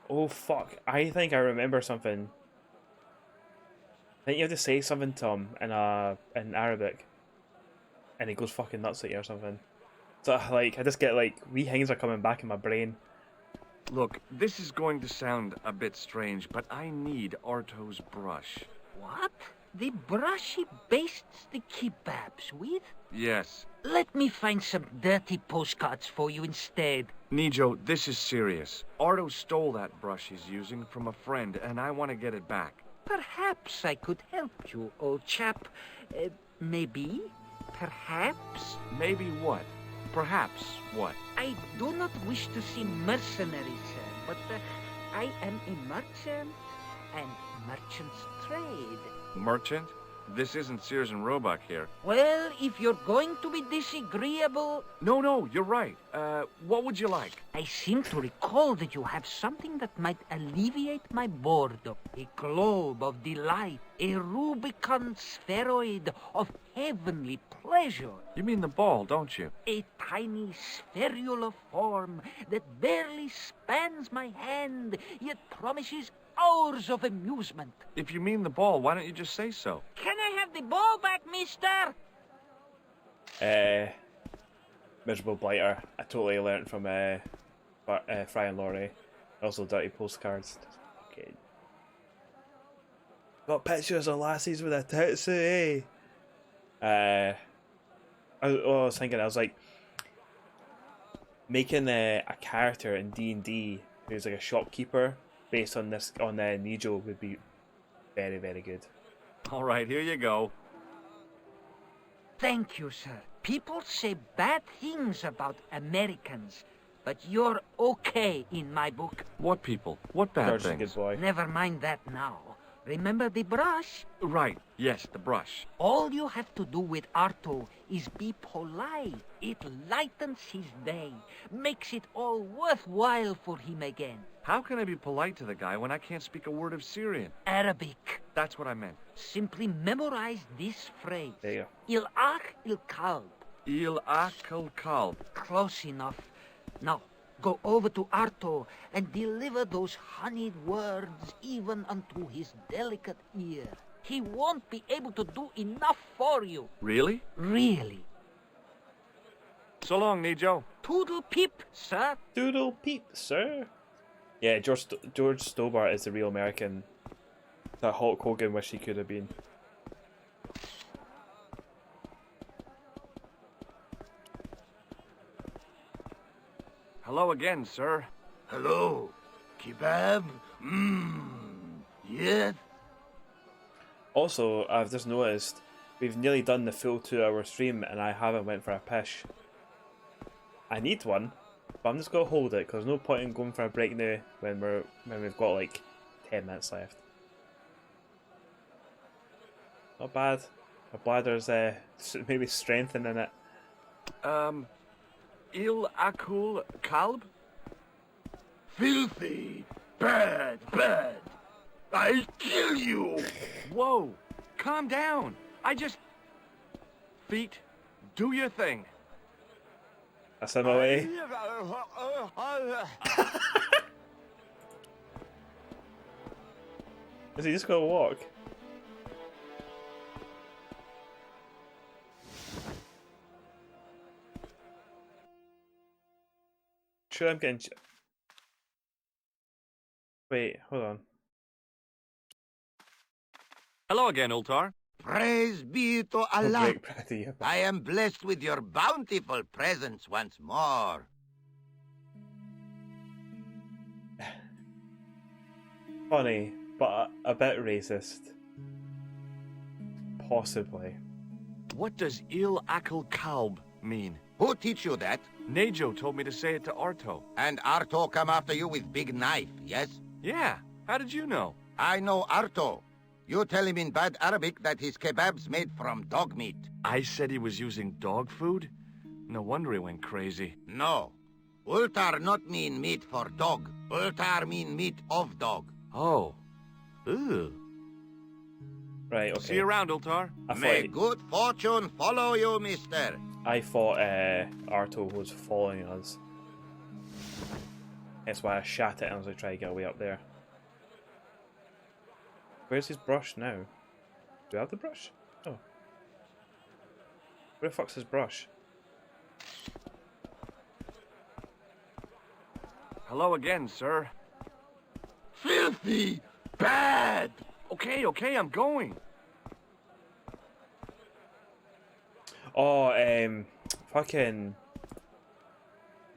Oh fuck! I think I remember something. I think you have to say something to him in Arabic, and he goes fucking nuts at you or something. So like I just get like wee things are coming back in my brain. Look, this is going to sound a bit strange, but I need Arto's brush. What? The brush he bastes the kebabs with? Yes. Let me find some dirty postcards for you instead. Nijo, this is serious. Arto stole that brush he's using from a friend, and I want to get it back. Perhaps I could help you, old chap. Maybe? Perhaps? Maybe what? Perhaps what? I do not wish to seem mercenary, sir, but I am a merchant, and merchants trade. Merchant? This isn't Sears and Roebuck here. Well, if you're going to be disagreeable... No, you're right. What would you like? I seem to recall that you have something that might alleviate my boredom. A globe of delight, a Rubicon spheroid of heavenly pleasure. You mean the ball, don't you? A tiny spherular form that barely spans my hand, yet promises hours of amusement. If you mean the ball, why don't you just say so? Can I have the ball back, mister? Miserable blighter. I totally learnt from Fry and Laurie. Also dirty postcards. Okay. Got pictures of lassies with a tootsie. I was thinking, I was like making a character in D&D who's like a shopkeeper based on Nijo would be very, very good. All right, here you go. Thank you, sir. People say bad things about Americans, but you're okay in my book. What people? What bad George is a things? good boy. Never mind that now. Remember the brush? Right, yes, the brush. All you have to do with Arto is be polite. It lightens his day, makes it all worthwhile for him again. How can I be polite to the guy when I can't speak a word of Syrian? Arabic. That's what I meant. Simply memorize this phrase. There you Il ach il kalb. Il akal kalb. Close enough. Now, go over to Arto and deliver those honeyed words even unto his delicate ear. He won't be able to do enough for you. Really? Really. So long, Nijo. Toodle peep, sir. Doodle peep, sir. Yeah, George Stobbart is the real American that Hulk Hogan wish he could have been. Hello again, sir. Hello. Kebab? Yes? Also, I've just noticed we've nearly done the full 2-hour stream and I haven't went for a pish. I need one, but I'm just gonna hold it because there's no point in going for a break now when we've got like 10 minutes left. Not bad. My bladder's maybe strengthening it. Il akul kalb? Filthy. Bad, bad. I'll kill you. Whoa, calm down. Feet, do your thing. That's in my way. Is he just gonna walk? Sure, I'm getting. Wait, hold on. Hello again, Ultar. Praise be to Allah. I am blessed with your bountiful presence once more. Funny, but a bit racist. Possibly. What does Il akal kalb mean? Who teach you that? Nejo told me to say it to Arto. And Arto come after you with big knife, yes? Yeah, how did you know? I know Arto. You tell him in bad Arabic that his kebab's made from dog meat. I said he was using dog food? No wonder he went crazy. No. Ultar not mean meat for dog. Ultar mean meat of dog. Oh. Ooh. Right, okay. See you around, Ultar. May good fortune follow you, mister. I thought Arto was following us. That's why I shat it and I was like, try to get away up there. Where's his brush now? Do I have the brush? Oh. Where the fuck's his brush? Hello again, sir. Filthy! Bad! Okay, I'm going. Oh, fucking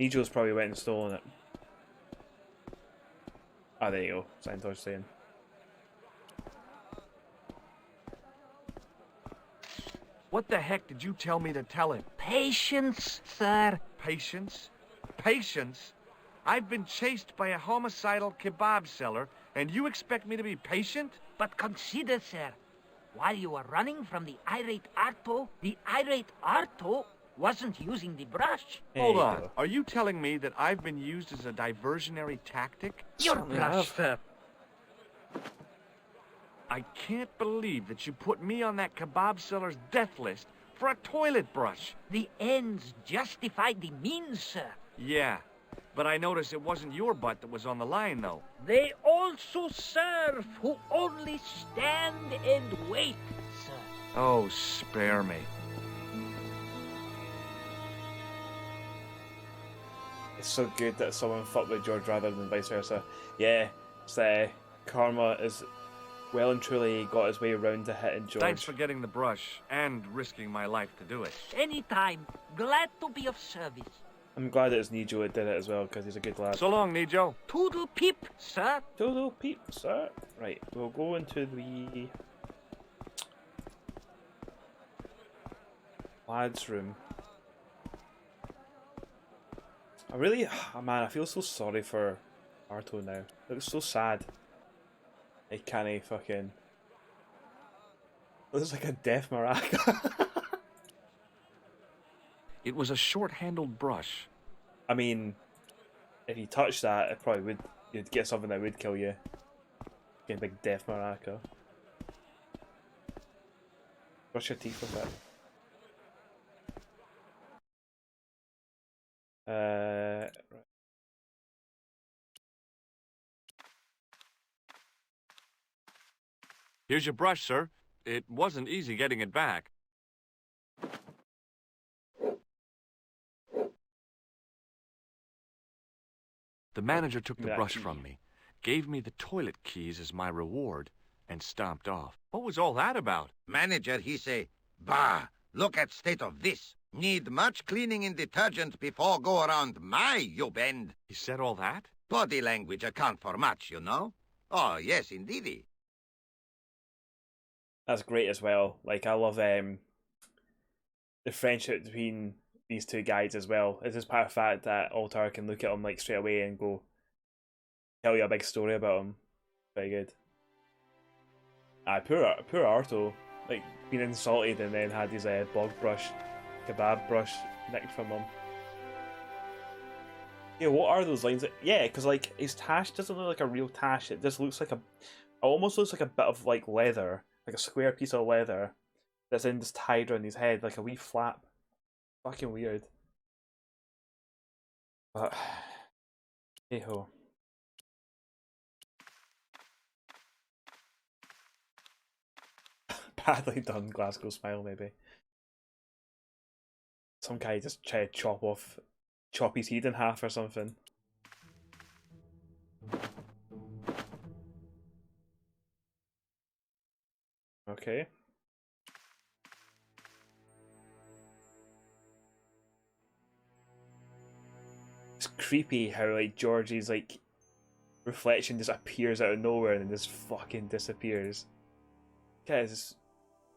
Nijo's probably went and stolen it. Ah, there you go. Scientology saying. What the heck did you tell me to tell him? Patience, sir. Patience? Patience? I've been chased by a homicidal kebab seller, and you expect me to be patient? But consider, sir, while you were running from the irate Arto wasn't using the brush. Hold on. Are you telling me that I've been used as a diversionary tactic? Your brush, sir. I can't believe that you put me on that kebab seller's death list for a toilet brush. The ends justified the means, sir. Yeah, but I noticed it wasn't your butt that was on the line, though. They also serve who only stand and wait, sir. Oh, spare me. It's so good that someone fucked with George rather than vice versa. Yeah, it's karma is well and truly got his way around to hitting George. Thanks for getting the brush and risking my life to do it. Anytime. Glad to be of service. I'm glad it's Nijo that did it as well, because he's a good lad. So long, Nijo. Toodle peep, sir. Toodle peep, sir. Right, we'll go into the lad's room. I really, oh man, I feel so sorry for Arto now. It looks so sad. He can't fucking. It looks like a death maraca. It was a short-handled brush. I mean, if you touch that, it probably would. You'd get something that would kill you. Get a big death maraca. Brush your teeth with it. Right. Here's your brush, sir. It wasn't easy getting it back. The manager took the brush from me, gave me the toilet keys as my reward, and stomped off. What was all that about? Manager, he say, bah, look at state of this. Need much cleaning in detergent before go around my, you bend. He said all that? Body language account for much, you know? Oh, yes, indeedy. That's great as well. Like, I love the friendship between these two guys as well. It's just part of the fact that Altar can look at him like straight away and go tell you a big story about him. Very good. Poor Arto, like being insulted and then had his kebab brush nicked from him. Yeah, what are those lines? Yeah, because like his tash doesn't look like a real tash. It just looks like it almost looks like a bit of like leather, like a square piece of leather that's then just tied around his head like a wee flap. Fucking weird. But hey ho. Badly done, Glasgow smile maybe. Some guy just tried to chop his head in half or something. Okay. It's creepy how like Georgie's like reflection just appears out of nowhere and then just fucking disappears. Guys,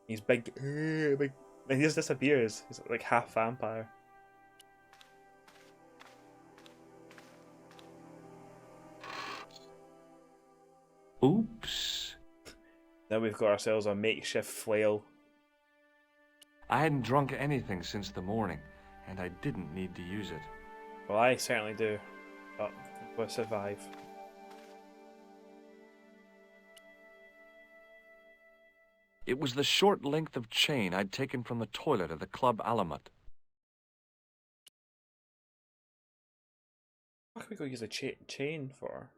he's big, big, and he just disappears. He's like half vampire. Oops. Now we've got ourselves a makeshift flail. I hadn't drunk anything since the morning, and I didn't need to use it. Well, I certainly do, but we'll survive. It was the short length of chain I'd taken from the toilet at the Club Alamut. What can we go use a chain for?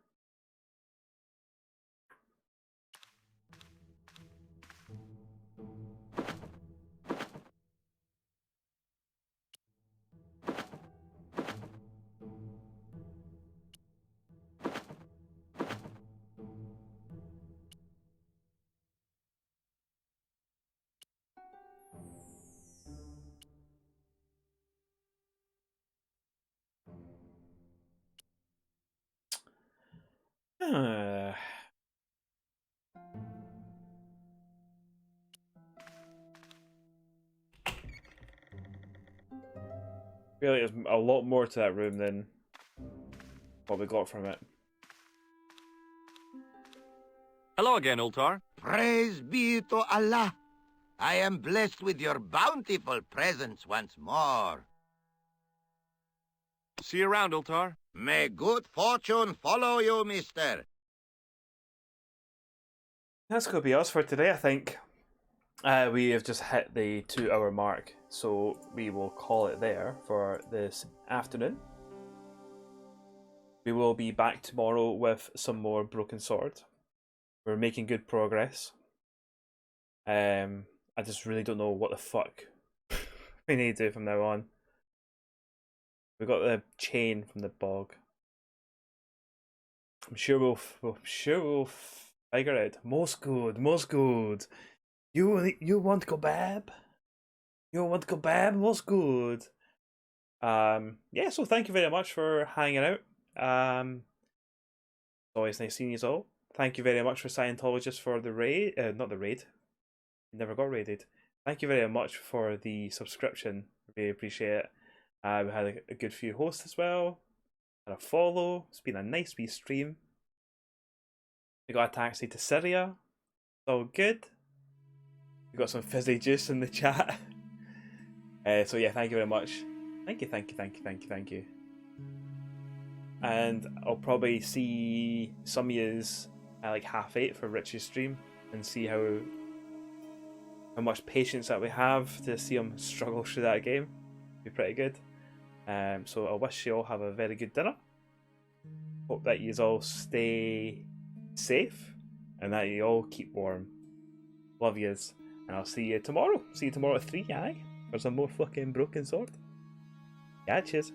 Really, there's a lot more to that room than what we got from it. Hello again, Ultar. Praise be to Allah. I am blessed with your bountiful presence once more. See you around, Ultar. May good fortune follow you, mister. That's going to be us for today, I think. We have just hit the 2-hour mark, so we will call it there for this afternoon. We will be back tomorrow with some more Broken Sword. We're making good progress. I just really don't know what the fuck we need to do from now on. We got the chain from the bog. I'm sure we'll figure it. Most good. You want kebab? You want kebab? Most good. Yeah. So thank you very much for hanging out. It's always nice seeing you all. Thank you very much for Scientologists for the raid. Not the raid. Never got raided. Thank you very much for the subscription. Really appreciate it. We had a good few hosts as well. Had a follow. It's been a nice wee stream. We got a taxi to Syria. It's all good. We got some fizzy juice in the chat. So yeah, thank you very much. Thank you. And I'll probably see some of yous at like 8:30 for Rich's stream and see how much patience that we have to see him struggle through that game. Be pretty good. So I wish you all have a very good dinner. Hope that you all stay safe and that you all keep warm. Love yous. And I'll see you tomorrow. See you tomorrow at 3, aye? For some more fucking Broken Sword. Yeah, cheers.